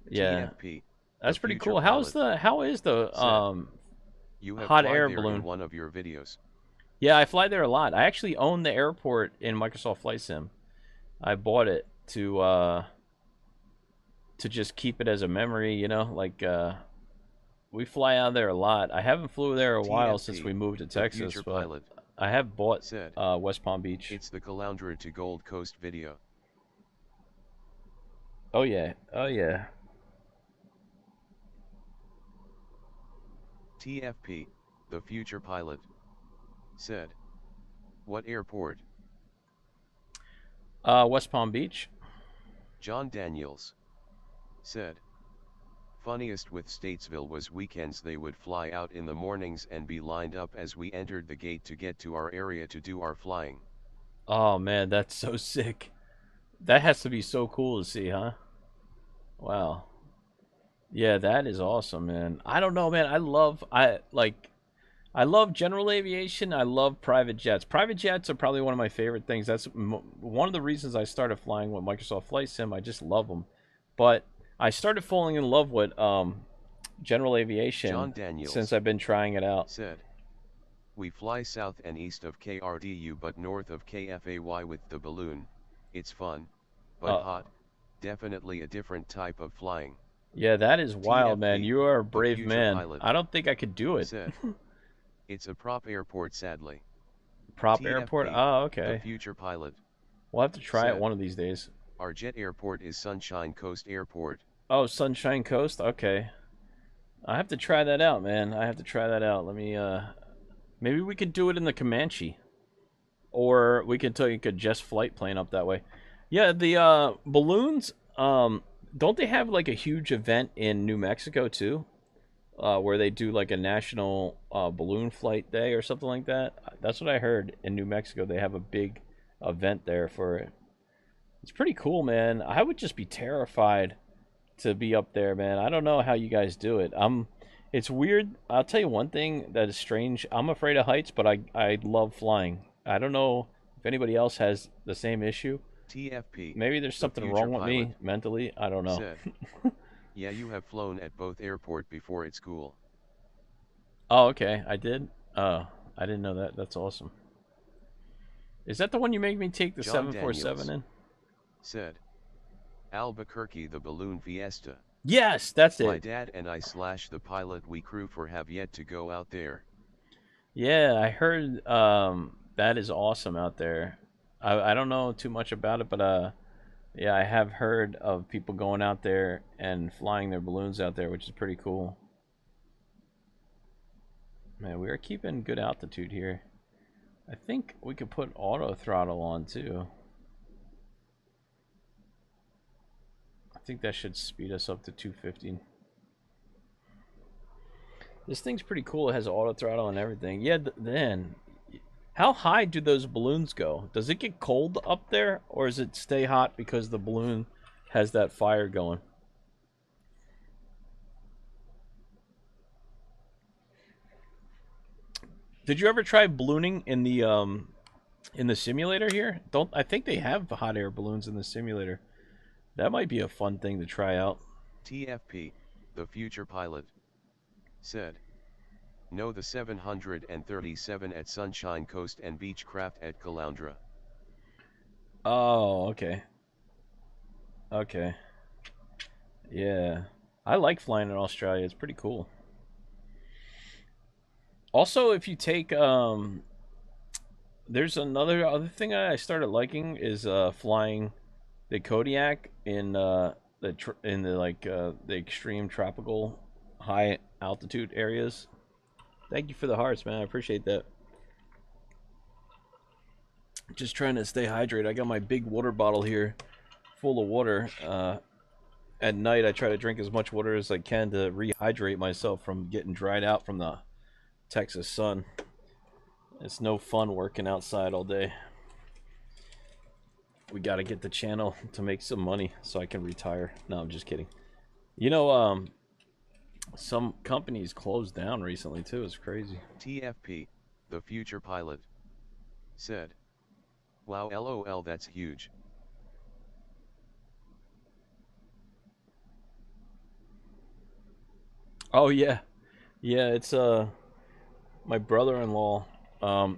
Yeah, TFP, that's pretty cool. How is the You have hot fly air there balloon. in one of your videos. Yeah, I fly there a lot. I actually own the airport in Microsoft Flight Sim. I bought it to just keep it as a memory, you know, like we fly out there a lot. I haven't flew there a while TFP, since we moved to the Texas, future but pilot I have bought said, West Palm Beach. it's the Caloundra to Gold Coast video. Oh yeah, oh yeah. TFP, the future pilot said, what airport? West Palm Beach. John Daniels said, funniest with Statesville was weekends they would fly out in the mornings and be lined up as we entered the gate to get to our area to do our flying. Oh man, that's so sick. That has to be so cool to see, huh? Wow. Yeah, that is awesome, man. I don't know, man. I love general aviation. I love private jets. Private jets are probably one of my favorite things. That's one of the reasons I started flying with Microsoft Flight Sim. I just love them. But I started falling in love with general aviation since I've been trying it out. Said, we fly south and east of KRDU but north of KFAY with the balloon. It's fun, but hot. Definitely a different type of flying. Yeah, that is wild, TFP, man. You are a brave man. Pilot, I don't think I could do it. Said, it's a prop airport, sadly. Prop TFP, airport? Oh, okay. The future pilot. We'll have to try it one of these days. Our jet airport is Sunshine Coast Airport. Oh, Sunshine Coast? Okay. I have to try that out, man. I have to try that out. Let me, maybe we could do it in the Comanche. Or we could take a just flight plane up that way. Yeah, the, balloons, don't they have, like, a huge event in New Mexico, too? Where they do, like, a national, balloon flight day or something like that? That's what I heard. In New Mexico, they have a big event there for it. It's pretty cool, man. I would just be terrified to be up there, man. I don't know how you guys do it. It's weird. I'll tell you one thing that is strange. I'm afraid of heights, but I love flying. I don't know if anybody else has the same issue. TFP. Maybe there's something wrong with me mentally. I don't know. Said, yeah, you have flown at both airport before at school. Oh, okay. I did? I didn't know that. That's awesome. Is that the one you make me take the 747 in? Said, Albuquerque the balloon fiesta. Yes, that's it. My dad and I / the pilot we crew for have yet to go out there. Yeah, I heard that is awesome out there. I don't know too much about it, but yeah, I have heard of people going out there and flying their balloons out there, which is pretty cool. Man, we are keeping good altitude here. I think we could put auto throttle on too. I think that should speed us up to 250. This thing's pretty cool. It has auto throttle and everything. Yeah, then how high do those balloons go? Does it get cold up there, or does it stay hot because the balloon has that fire going? Did you ever try ballooning in the simulator here? I think they have hot air balloons in the simulator. That might be a fun thing to try out. TFP, the future pilot, said, no, the 737 at Sunshine Coast and Beechcraft at Caloundra. Oh, okay. Okay. Yeah. I like flying in Australia. It's pretty cool. Also, if you take there's other thing I started liking is flying the Kodiak in the extreme tropical high altitude areas. Thank you for the hearts, man. I appreciate that. Just trying to stay hydrated. I got my big water bottle here full of water. At night, I try to drink as much water as I can to rehydrate myself from getting dried out from the Texas sun. It's no fun working outside all day. We got to get the channel to make some money so I can retire. No, I'm just kidding. You know, some companies closed down recently too. It's crazy. TFP, the future pilot, said, wow, lol, that's huge. Oh yeah. Yeah, it's My brother-in-law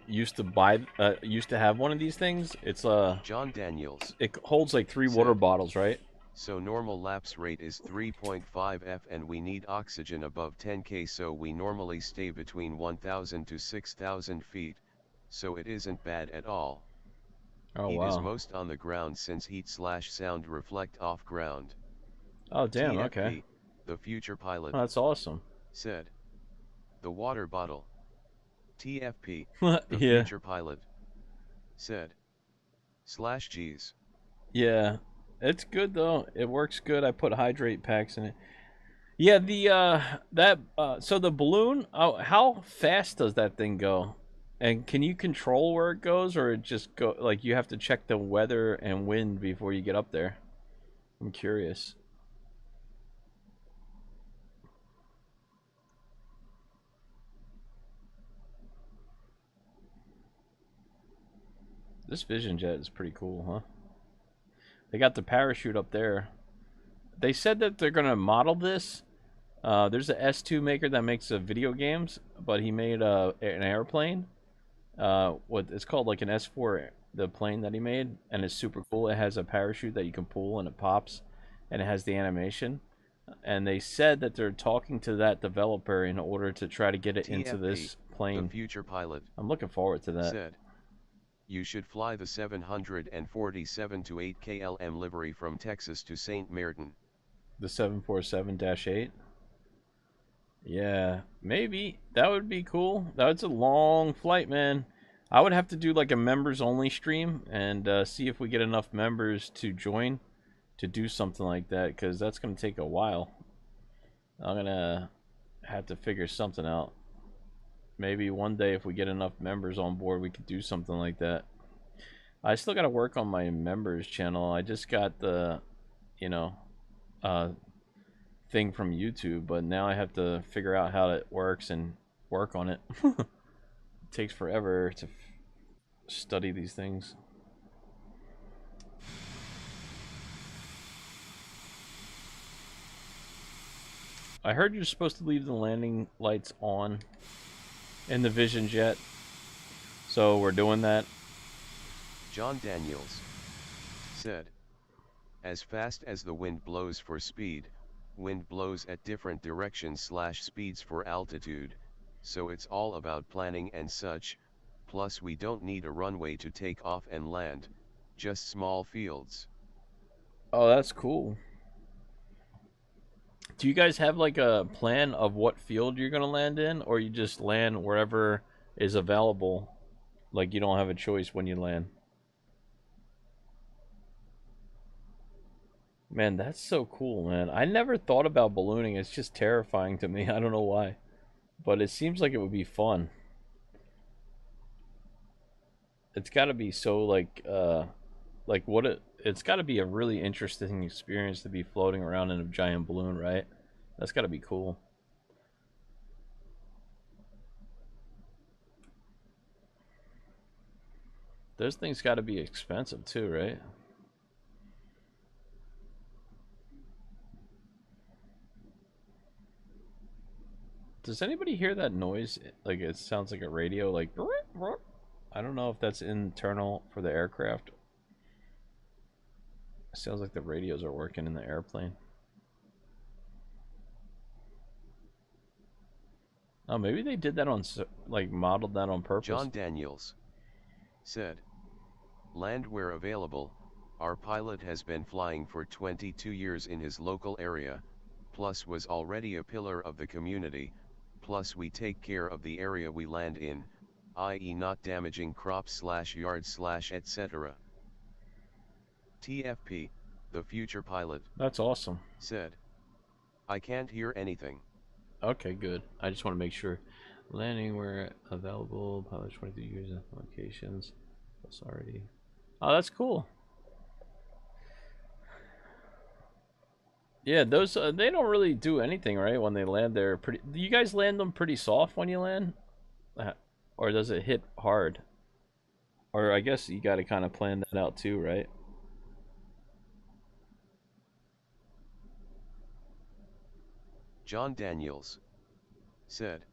used to have one of these things. It's John Daniels. It holds like 3 water bottles, right? So normal lapse rate is 3.5 F and we need oxygen above 10K, so we normally stay between 1,000 to 6,000 feet, so it isn't bad at all. Oh, Heat wow. is most on the ground since heat/sound reflect off ground. Oh, damn, TFP, okay. the future pilot. Oh, that's awesome. Said. The water bottle. TFP, Yeah. the future pilot. Said. /Gs. Yeah. It's good though. It works good. I put hydrate packs in it. Yeah, so the balloon, how fast does that thing go? And can you control where it goes, or it just go like you have to check the weather and wind before you get up there? I'm curious. This Vision Jet is pretty cool, huh? They got the parachute up there. They said that they're gonna model this. There's a S2 maker that makes video games, but he made an airplane. It's called like an S4, the plane that he made, and it's super cool. It has a parachute that you can pull and it pops, and it has the animation. And they said that they're talking to that developer in order to try to get it TFP, into this plane. The future pilot. I'm looking forward to that. Said. You should fly the 747 to 8 KLM livery from Texas to St. Martin. The 747-8? Yeah, maybe. That would be cool. That's a long flight, man. I would have to do like a members only stream and see if we get enough members to join to do something like that, because that's going to take a while. I'm going to have to figure something out. Maybe one day if we get enough members on board, we could do something like that. I still got to work on my members channel. I just got the, thing from YouTube, but now I have to figure out how it works and work on it. It takes forever to study these things. I heard you're supposed to leave the landing lights on in the Vision Jet, so we're doing that. John Daniels said, as fast as the wind blows for speed, wind blows at different directions/speeds for altitude, so it's all about planning and such, plus we don't need a runway to take off and land, just small fields. Oh, that's cool. Do you guys have like a plan of what field you're gonna land in, or you just land wherever is available? Like you don't have a choice when you land? Man, that's so cool, man. I never thought about ballooning. It's just terrifying to me. I don't know why. But it seems like it would be fun. It's got to be so it's got to be a really interesting experience to be floating around in a giant balloon, right? That's got to be cool. Those things got to be expensive too, right? Does anybody hear that noise? Like it sounds like a radio, like I don't know if that's internal for the aircraft. It sounds like the radios are working in the airplane. Oh, maybe they did that on, like, modeled that on purpose. John Daniels said, land where available, our pilot has been flying for 22 years in his local area, plus was already a pillar of the community, plus we take care of the area we land in, i.e. not damaging crops/yards/etc. TFP, the future pilot. That's awesome. Said, I can't hear anything. Okay, good. I just want to make sure. Landing where available, pilot 22 years of locations. That's already. Oh, that's cool. Yeah, those they don't really do anything, right? When they land, they're pretty. Do you guys land them pretty soft when you land, or does it hit hard? Or I guess you got to kind of plan that out too, right? John Daniels said,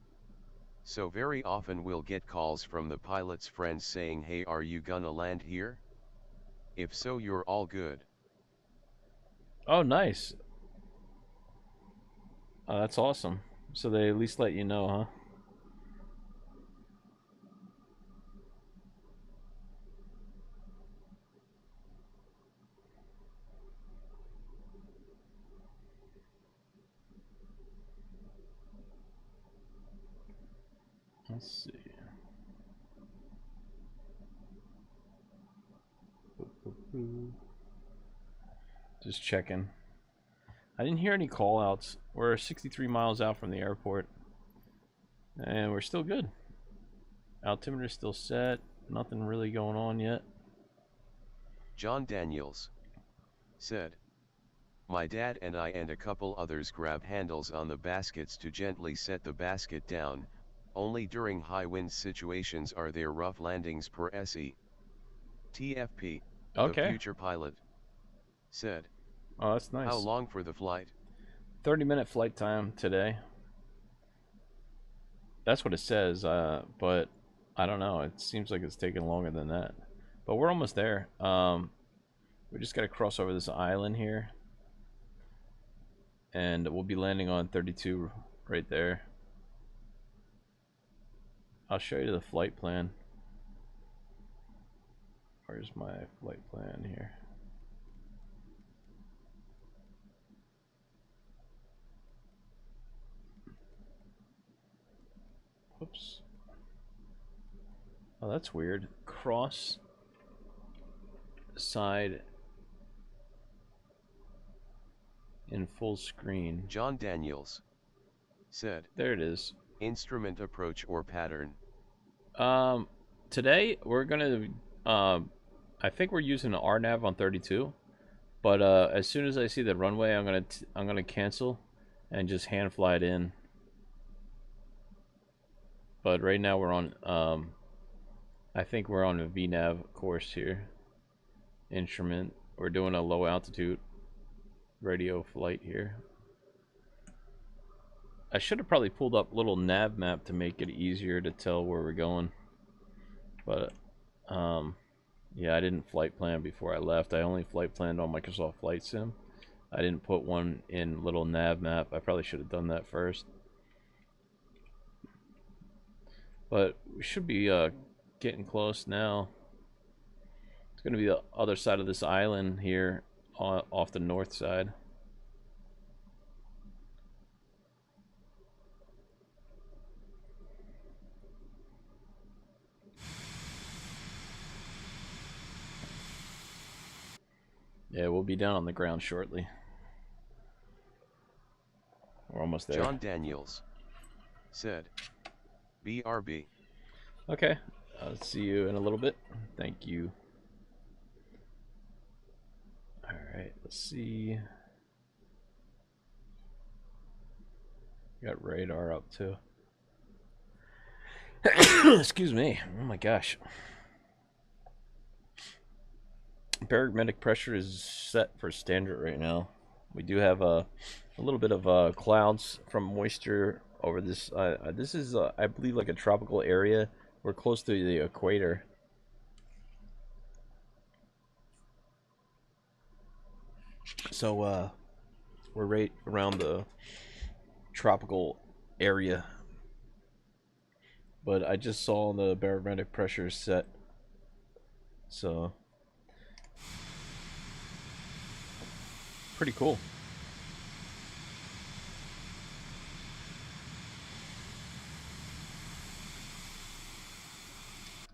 So very often we'll get calls from the pilot's friends saying, hey, are you gonna land here? If so, you're all good. Oh, nice. Oh, that's awesome. So they at least let you know, huh? Let's see. Just checking. I didn't hear any call outs. We're 63 miles out from the airport. And we're still good. Altimeter's still set. Nothing really going on yet. John Daniels said, my dad and I and a couple others grab handles on the baskets to gently set the basket down. Only during high wind situations are there rough landings per SE. TFP, okay. The future pilot, said. Oh, that's nice. How long for the flight? 30-minute flight time today. That's what it says, but I don't know. It seems like it's taking longer than that. But we're almost there. We just got to cross over this island here. And we'll be landing on 32 right there. I'll show you the flight plan. Where's my flight plan here? Whoops. Oh, that's weird. Cross side in full screen. John Daniels said. There it is. Instrument approach or pattern. Today we're gonna I think we're using an RNAV on 32, but as soon as I see the runway, I'm gonna cancel and just hand fly it in. But right now we're on I think we're on a VNAV course here. Instrument. We're doing a low altitude radio flight here. I should have probably pulled up a little nav map to make it easier to tell where we're going. But yeah, I didn't flight plan before I left. I only flight planned on Microsoft Flight Sim. I didn't put one in little nav map. I probably should have done that first. But we should be getting close now. It's going to be the other side of this island here off the north side. Yeah, we'll be down on the ground shortly. We're almost there. John Daniels said, BRB. Okay, I'll see you in a little bit. Thank you. Alright, let's see. Got radar up too. Excuse me. Oh my gosh. Barometric pressure is set for standard right now. We do have a little bit of clouds from moisture over this. This is, I believe, like a tropical area. We're close to the equator. So we're right around the tropical area. But I just saw the barometric pressure set. So pretty cool.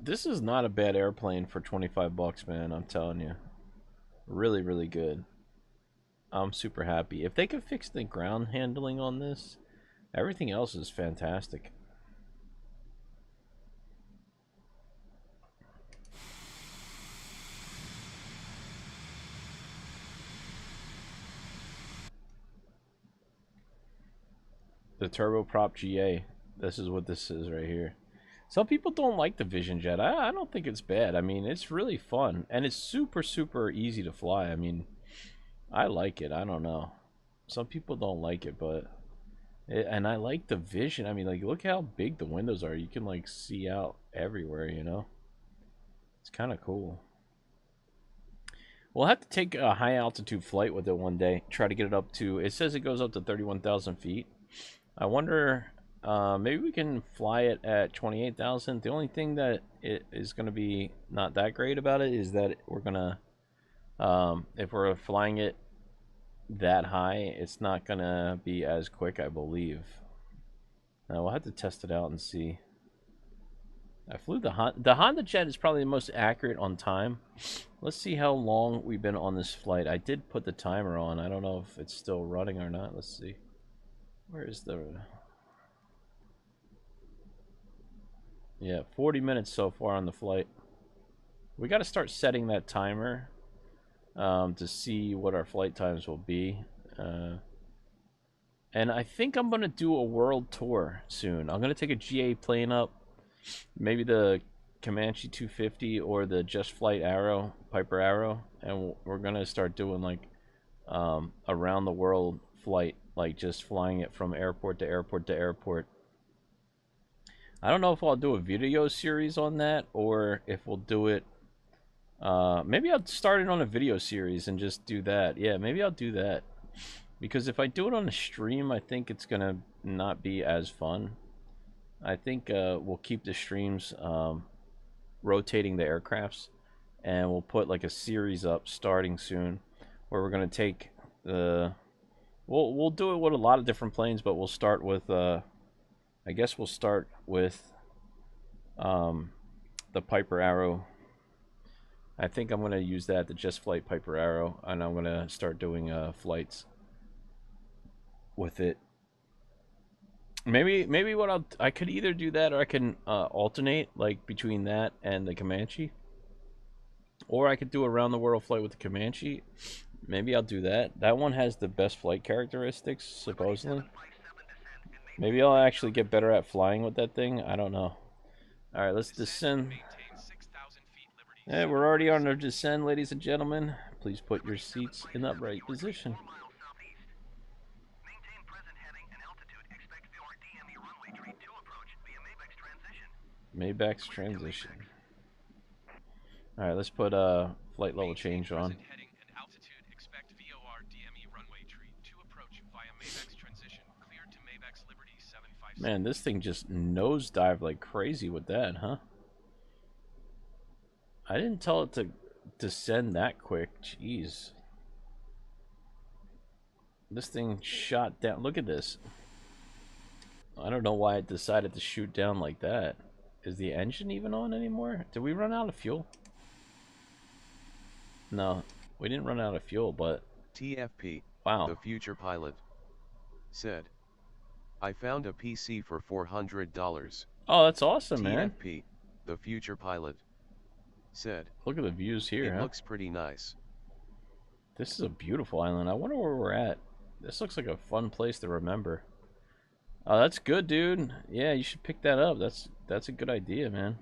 This is not a bad airplane for 25 bucks, man. I'm telling you. Really, really good. I'm super happy. If they could fix the ground handling on this, everything else is fantastic. The turboprop GA. This is what this is right here. Some people don't like the Vision Jet. I don't think it's bad. I mean, it's really fun. And it's super, super easy to fly. I mean, I like it. I don't know. Some people don't like it, but And I like the vision. I mean, like, look how big the windows are. You can, like, see out everywhere, you know? It's kind of cool. We'll have to take a high-altitude flight with it one day. Try to get it up to... It says it goes up to 31,000 feet. I wonder... maybe we can fly it at 28,000. The only thing that it is going to be not that great about it is that we're going to... if we're flying it that high, it's not going to be as quick, I believe. Now, we'll have to test it out and see. I flew the Honda Jet is probably the most accurate on time. Let's see how long we've been on this flight. I did put the timer on. I don't know if it's still running or not. Let's see. Where is the... Yeah, 40 minutes so far on the flight. We got to start setting that timer to see what our flight times will be. And I think I'm going to do a world tour soon. I'm going to take a GA plane up. Maybe the Comanche 250 or the Just Flight Arrow, Piper Arrow. And we're going to start doing like around the world flight. Like just flying it from airport to airport to airport. I don't know if I'll do a video series on that or if we'll do it. Maybe I'll start it on a video series and just do that. Yeah, maybe I'll do that. Because if I do it on a stream, I think it's going to not be as fun. I think we'll keep the streams rotating the aircrafts. And we'll put like a series up starting soon. Where we're going to take the... We'll do it with a lot of different planes, but we'll start with... I guess we'll start with the Piper Arrow. I think I'm going to use that, the Just Flight Piper Arrow, and I'm going to start doing flights with it. Maybe what I could either do that or I can alternate like between that and the Comanche. Or I could do a round the world flight with the Comanche. Maybe I'll do that. That one has the best flight characteristics, supposedly. Maybe I'll actually get better at flying with that thing. I don't know. Alright, let's descend. Hey, we're already on our descent, ladies and gentlemen. Please put your seats in upright position. Maybach's transition. Alright, let's put flight level change on. Man, this thing just nosedived like crazy with that, huh? I didn't tell it to descend that quick. Jeez. This thing shot down. Look at this. I don't know why it decided to shoot down like that. Is the engine even on anymore? Did we run out of fuel? No, we didn't run out of fuel, but... TFP, wow. The future pilot, said, I found a PC for $400. Oh, that's awesome, man. TFP, the future pilot, said, look at the views here, It looks pretty nice. This is a beautiful island. I wonder where we're at. This looks like a fun place to remember. Oh, that's good, dude. Yeah, you should pick that up. That's a good idea, man.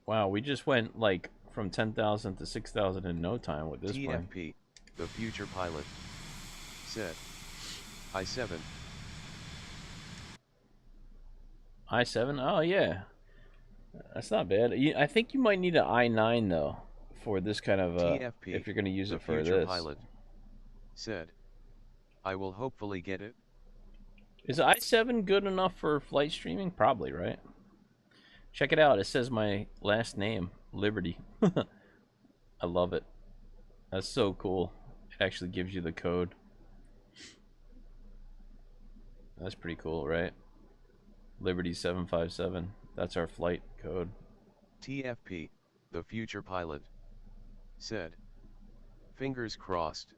Wow, we just went like from 10,000 to 6,000 in no time with this plane. TFP, the future pilot, said, I-7. I-7? Oh, yeah. That's not bad. I think you might need an I-9, though, for this kind of, TFP, if you're going to use it for future this. Pilot, said, I will hopefully get it. Is I-7 good enough for flight streaming? Probably, right? Check it out. It says my last name, Liberty. I love it. That's so cool. It actually gives you the code. That's pretty cool, right? Liberty 757. That's our flight code. TFP, the future pilot, said, fingers crossed.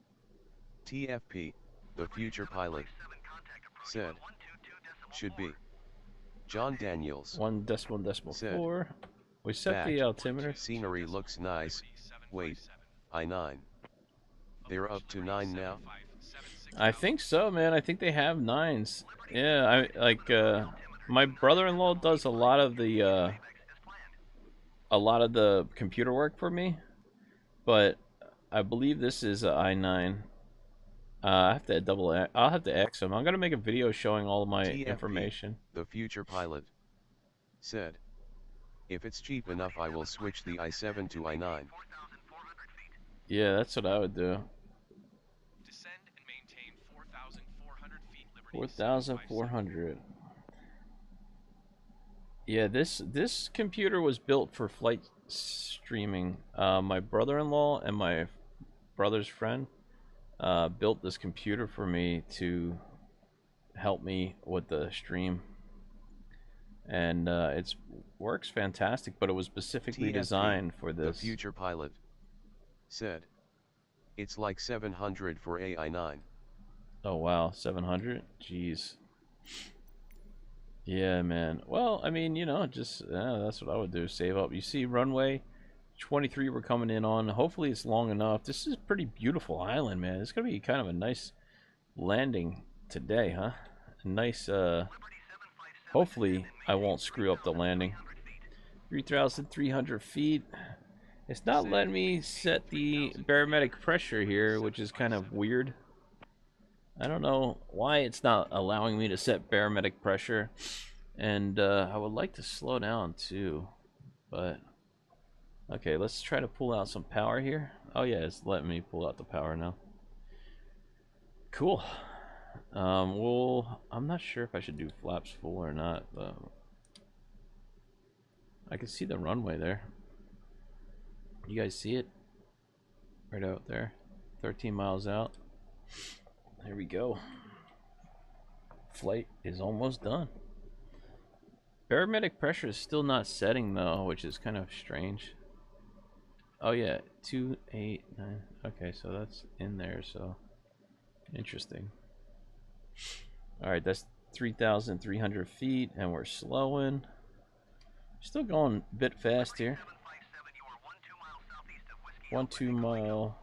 TFP, the future pilot, said, should be. John Daniels. 1.4. We set the altimeter. Scenery looks nice. Wait, I-9. They're up to 9 now? I think so, man. I think they have 9s. Yeah, my brother-in-law does a lot of the computer work for me, but I believe this is an I-9. I have to I'll have to ask him. I'm gonna make a video showing all of my TFP, information. the future pilot, said, if it's cheap enough I will switch the I-7 to I-9. Yeah, that's what I would do. Descend and maintain 4,400 feet, Liberty 4,400. Yeah, this computer was built for flight streaming. My brother-in-law and my brother's friend built this computer for me to help me with the stream, and it works fantastic. But it was specifically TFP, designed for this. The future pilot, said, it's like 700 for AI-9. Oh wow, 700? Jeez. Yeah, man. Well, I mean, you know, just that's what I would do. Save up. You see, runway 23 we're coming in on. Hopefully it's long enough. This is a pretty beautiful island, man. It's gonna be kind of a nice landing today, huh? A nice, hopefully I won't screw up the landing. 3,300 feet. It's not letting me set the barometric pressure here, which is kind of weird. I don't know why it's not allowing me to set barometric pressure, and I would like to slow down too, but okay, let's try to pull out some power here. Oh yeah, it's letting me pull out the power now. Cool. Well, I'm not sure if I should do flaps full or not, but I can see the runway there. You guys see it? Right out there. 13 miles out. There we go. Flight is almost done. Barometric pressure is still not setting though, which is kind of strange. Oh yeah, 289. Okay, so that's in there, so interesting. Alright, that's 3,300 feet, and we're slowing. Still going a bit fast here. 1-2 mile.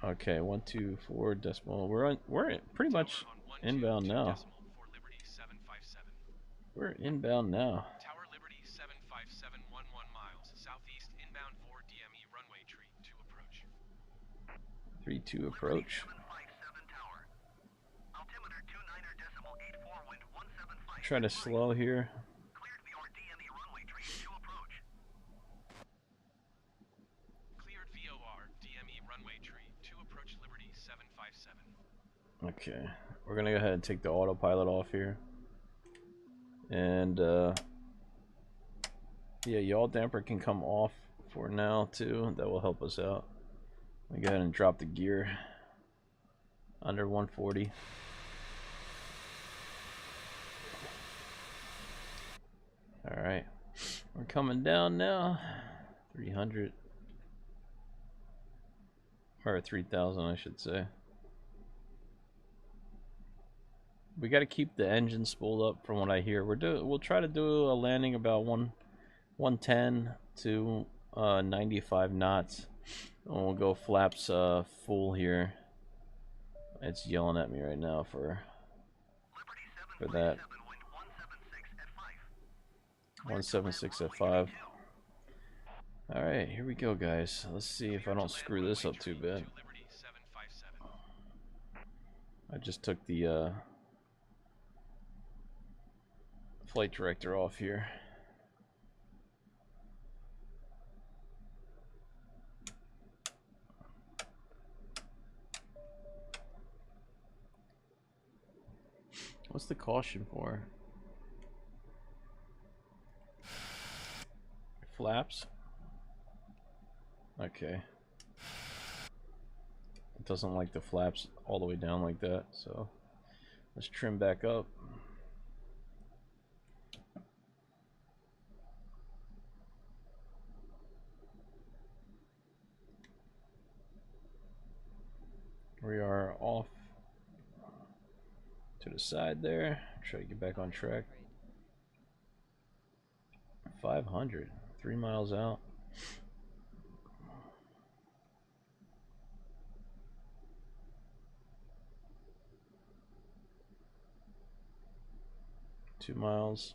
Okay, 124 decimal. We're pretty much inbound now. We're inbound now. Tower Liberty 75711 miles, southeast inbound 4 DME runway tree 2 approach. 3-2 approach. Try to slow here. Cleared VOR DME runway tree 2 approach Liberty 757. Okay, we're gonna go ahead and take the autopilot off here. And yeah, yaw damper can come off for now too. That will help us out. Let me go ahead and drop the gear under 140. All right, we're coming down now. 300 or 3,000, I should say. We got to keep the engine spooled up, from what I hear. We'll try to do a landing about 110 to 95 knots, and we'll go flaps full here. It's yelling at me right now for that. 176 at 5. All right, here we go, guys. Let's see if I don't screw this up too bad. I just took the flight director off here. What's the caution for? Flaps? Okay. It doesn't like the flaps all the way down like that, so let's trim back up. We are off to the side there. Try to get back on track. 500, 3 miles out. Two miles.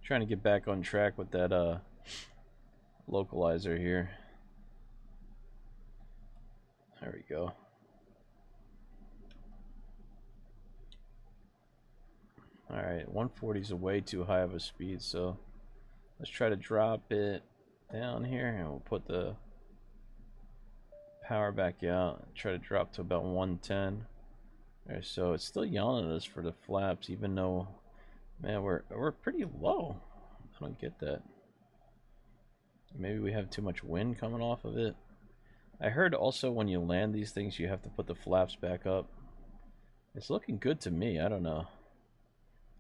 Trying to get back on track with that localizer here. There we go. Alright, 140 is way too high of a speed, so let's try to drop it down here, and we'll put the power back out. Try to drop to about 110. There, so it's still yelling at us for the flaps, even though, man, we're pretty low. I don't get that. Maybe we have too much wind coming off of it. I heard also when you land these things, you have to put the flaps back up. It's looking good to me. I don't know.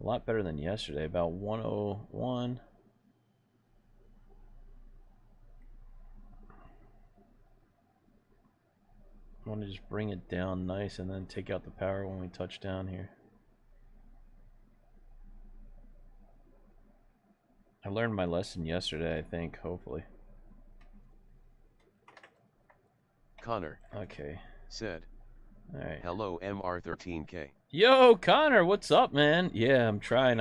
A lot better than yesterday, about 101. I want to just bring it down nice and then take out the power when we touch down here. I learned my lesson yesterday, I think, hopefully. Connor. Okay. Said. Alright. Hello MR13K. Yo, Connor, what's up, man? Yeah, I'm trying,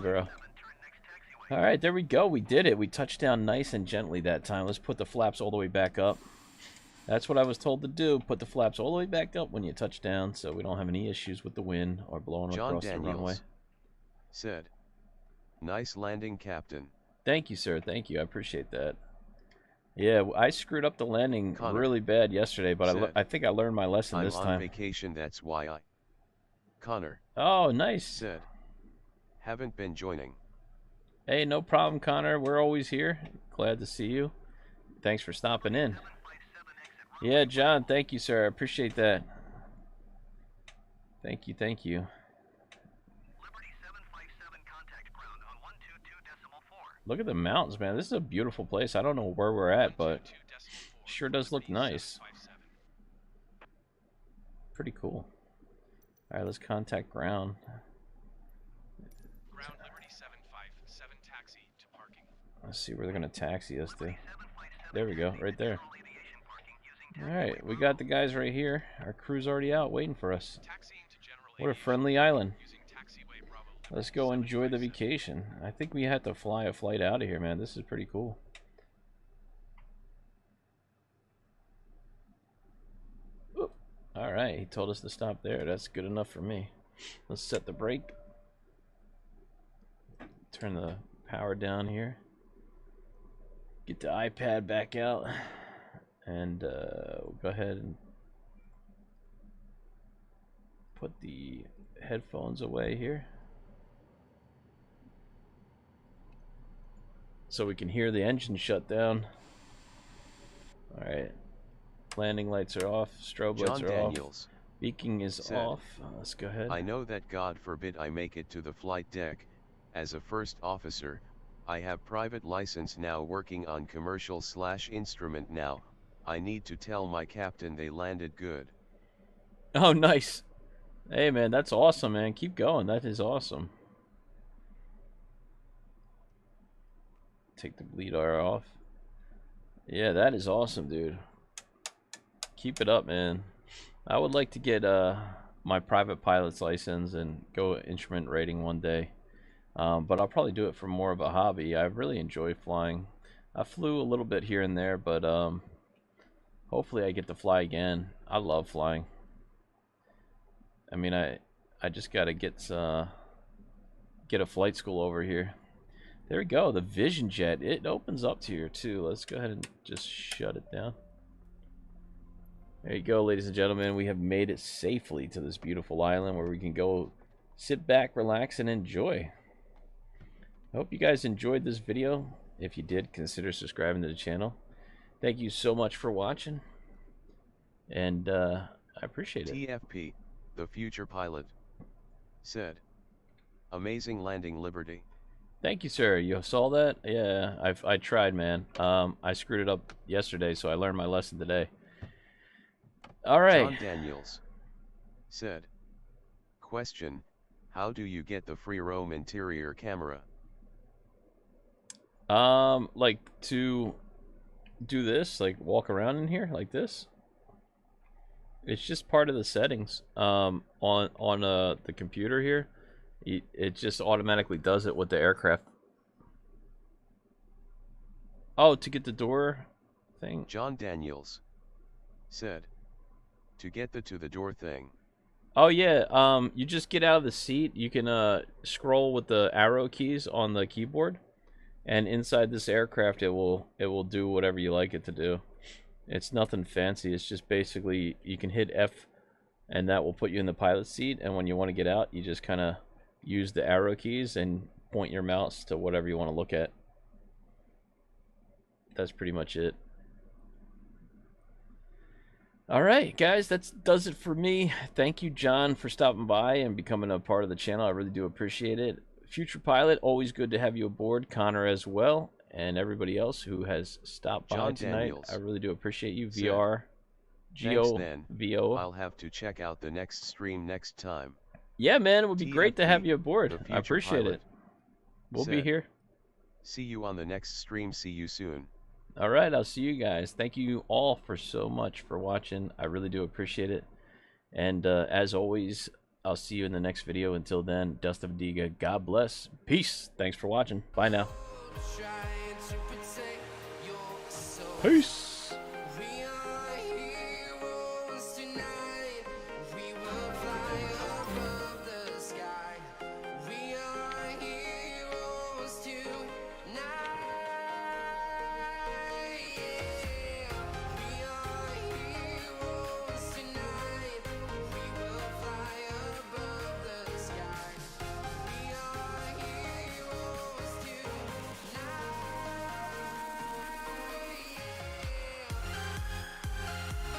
bro. Alright, there we go. We did it. We touched down nice and gently that time. Let's put the flaps all the way back up. That's what I was told to do. Put the flaps all the way back up when you touch down so we don't have any issues with the wind or blowing across the runway. Said. Nice landing, Captain. Thank you, sir. Thank you. I appreciate that. Yeah, I screwed up the landing really bad yesterday, but I think I learned my lesson this time. I'm on vacation, that's why I... Connor. Oh, nice. Said. Haven't been joining. Hey, no problem, Connor. We're always here. Glad to see you. Thanks for stopping in. Yeah, John, thank you, sir. I appreciate that. Thank you, thank you. Look at the mountains, man. This is a beautiful place. I don't know where we're at, but sure does look nice. Pretty cool. Alright, let's contact ground. Ground Liberty 757 taxi to parking. Let's see where they're gonna taxi us to. There we go, right there. Alright, we got the guys right here. Our crew's already out waiting for us. What a friendly island. Let's go enjoy the vacation. I think we had to fly a flight out of here, man. This is pretty cool. Alright, he told us to stop there. That's good enough for me. Let's set the brake. Turn the power down here. Get the iPad back out. And we'll go ahead and put the headphones away here, so we can hear the engine shut down. Alright. Landing lights are off. Strobe lights are off. Beacon is off. Let's go ahead. I know that God forbid I make it to the flight deck. As a first officer, I have private license now, working on commercial/instrument now. I need to tell my captain they landed good. Oh, nice. Hey, man, that's awesome, man. Keep going. That is awesome. Take the bleed R off. Yeah, that is awesome, dude. Keep it up, man. I would like to get my private pilot's license and go instrument rating one day. But I'll probably do it for more of a hobby. I really enjoy flying. I flew a little bit here and there, but hopefully I get to fly again. I love flying. I mean, I just gotta get a flight school over here. There we go, the Vision Jet. It opens up to here too. Let's go ahead and just shut it down. There you go, ladies and gentlemen. We have made it safely to this beautiful island where we can go sit back, relax, and enjoy. I hope you guys enjoyed this video. If you did, consider subscribing to the channel. Thank you so much for watching, and I appreciate it. TFP, the future pilot, said, amazing landing, Liberty. Thank you, sir. You saw that? Yeah, I tried, man. I screwed it up yesterday, so I learned my lesson today. All right. John Daniels said, question, how do you get the free roam interior camera? Like to do this, like walk around in here like this. It's just part of the settings on the computer here. It just automatically does it with the aircraft Oh, to get the door thing? John Daniels said, to get to the door thing. Oh yeah, you just get out of the seat. You can scroll with the arrow keys on the keyboard, and inside this aircraft it will do whatever you like it to do. It's nothing fancy. It's just basically you can hit F and that will put you in the pilot seat, and when you want to get out, you just kind of use the arrow keys and point your mouse to whatever you want to look at. That's pretty much it. Alright guys, that does it for me. Thank you, John, for stopping by and becoming a part of the channel. I really do appreciate it. Future Pilot, always good to have you aboard. Connor as well, and everybody else who has stopped by John tonight. Daniels I really do appreciate you. said, VR Thanks, then. VO. I'll have to check out the next stream next time. Yeah, man, it would be great to have you The aboard. Future I appreciate Pilot it. We'll be said, here. See you on the next stream. See you soon. Alright, I'll see you guys. Thank you all for so much for watching. I really do appreciate it. And as always, I'll see you in the next video. Until then, Dust of Diga, God bless. Peace. Thanks for watching. Bye now. Peace.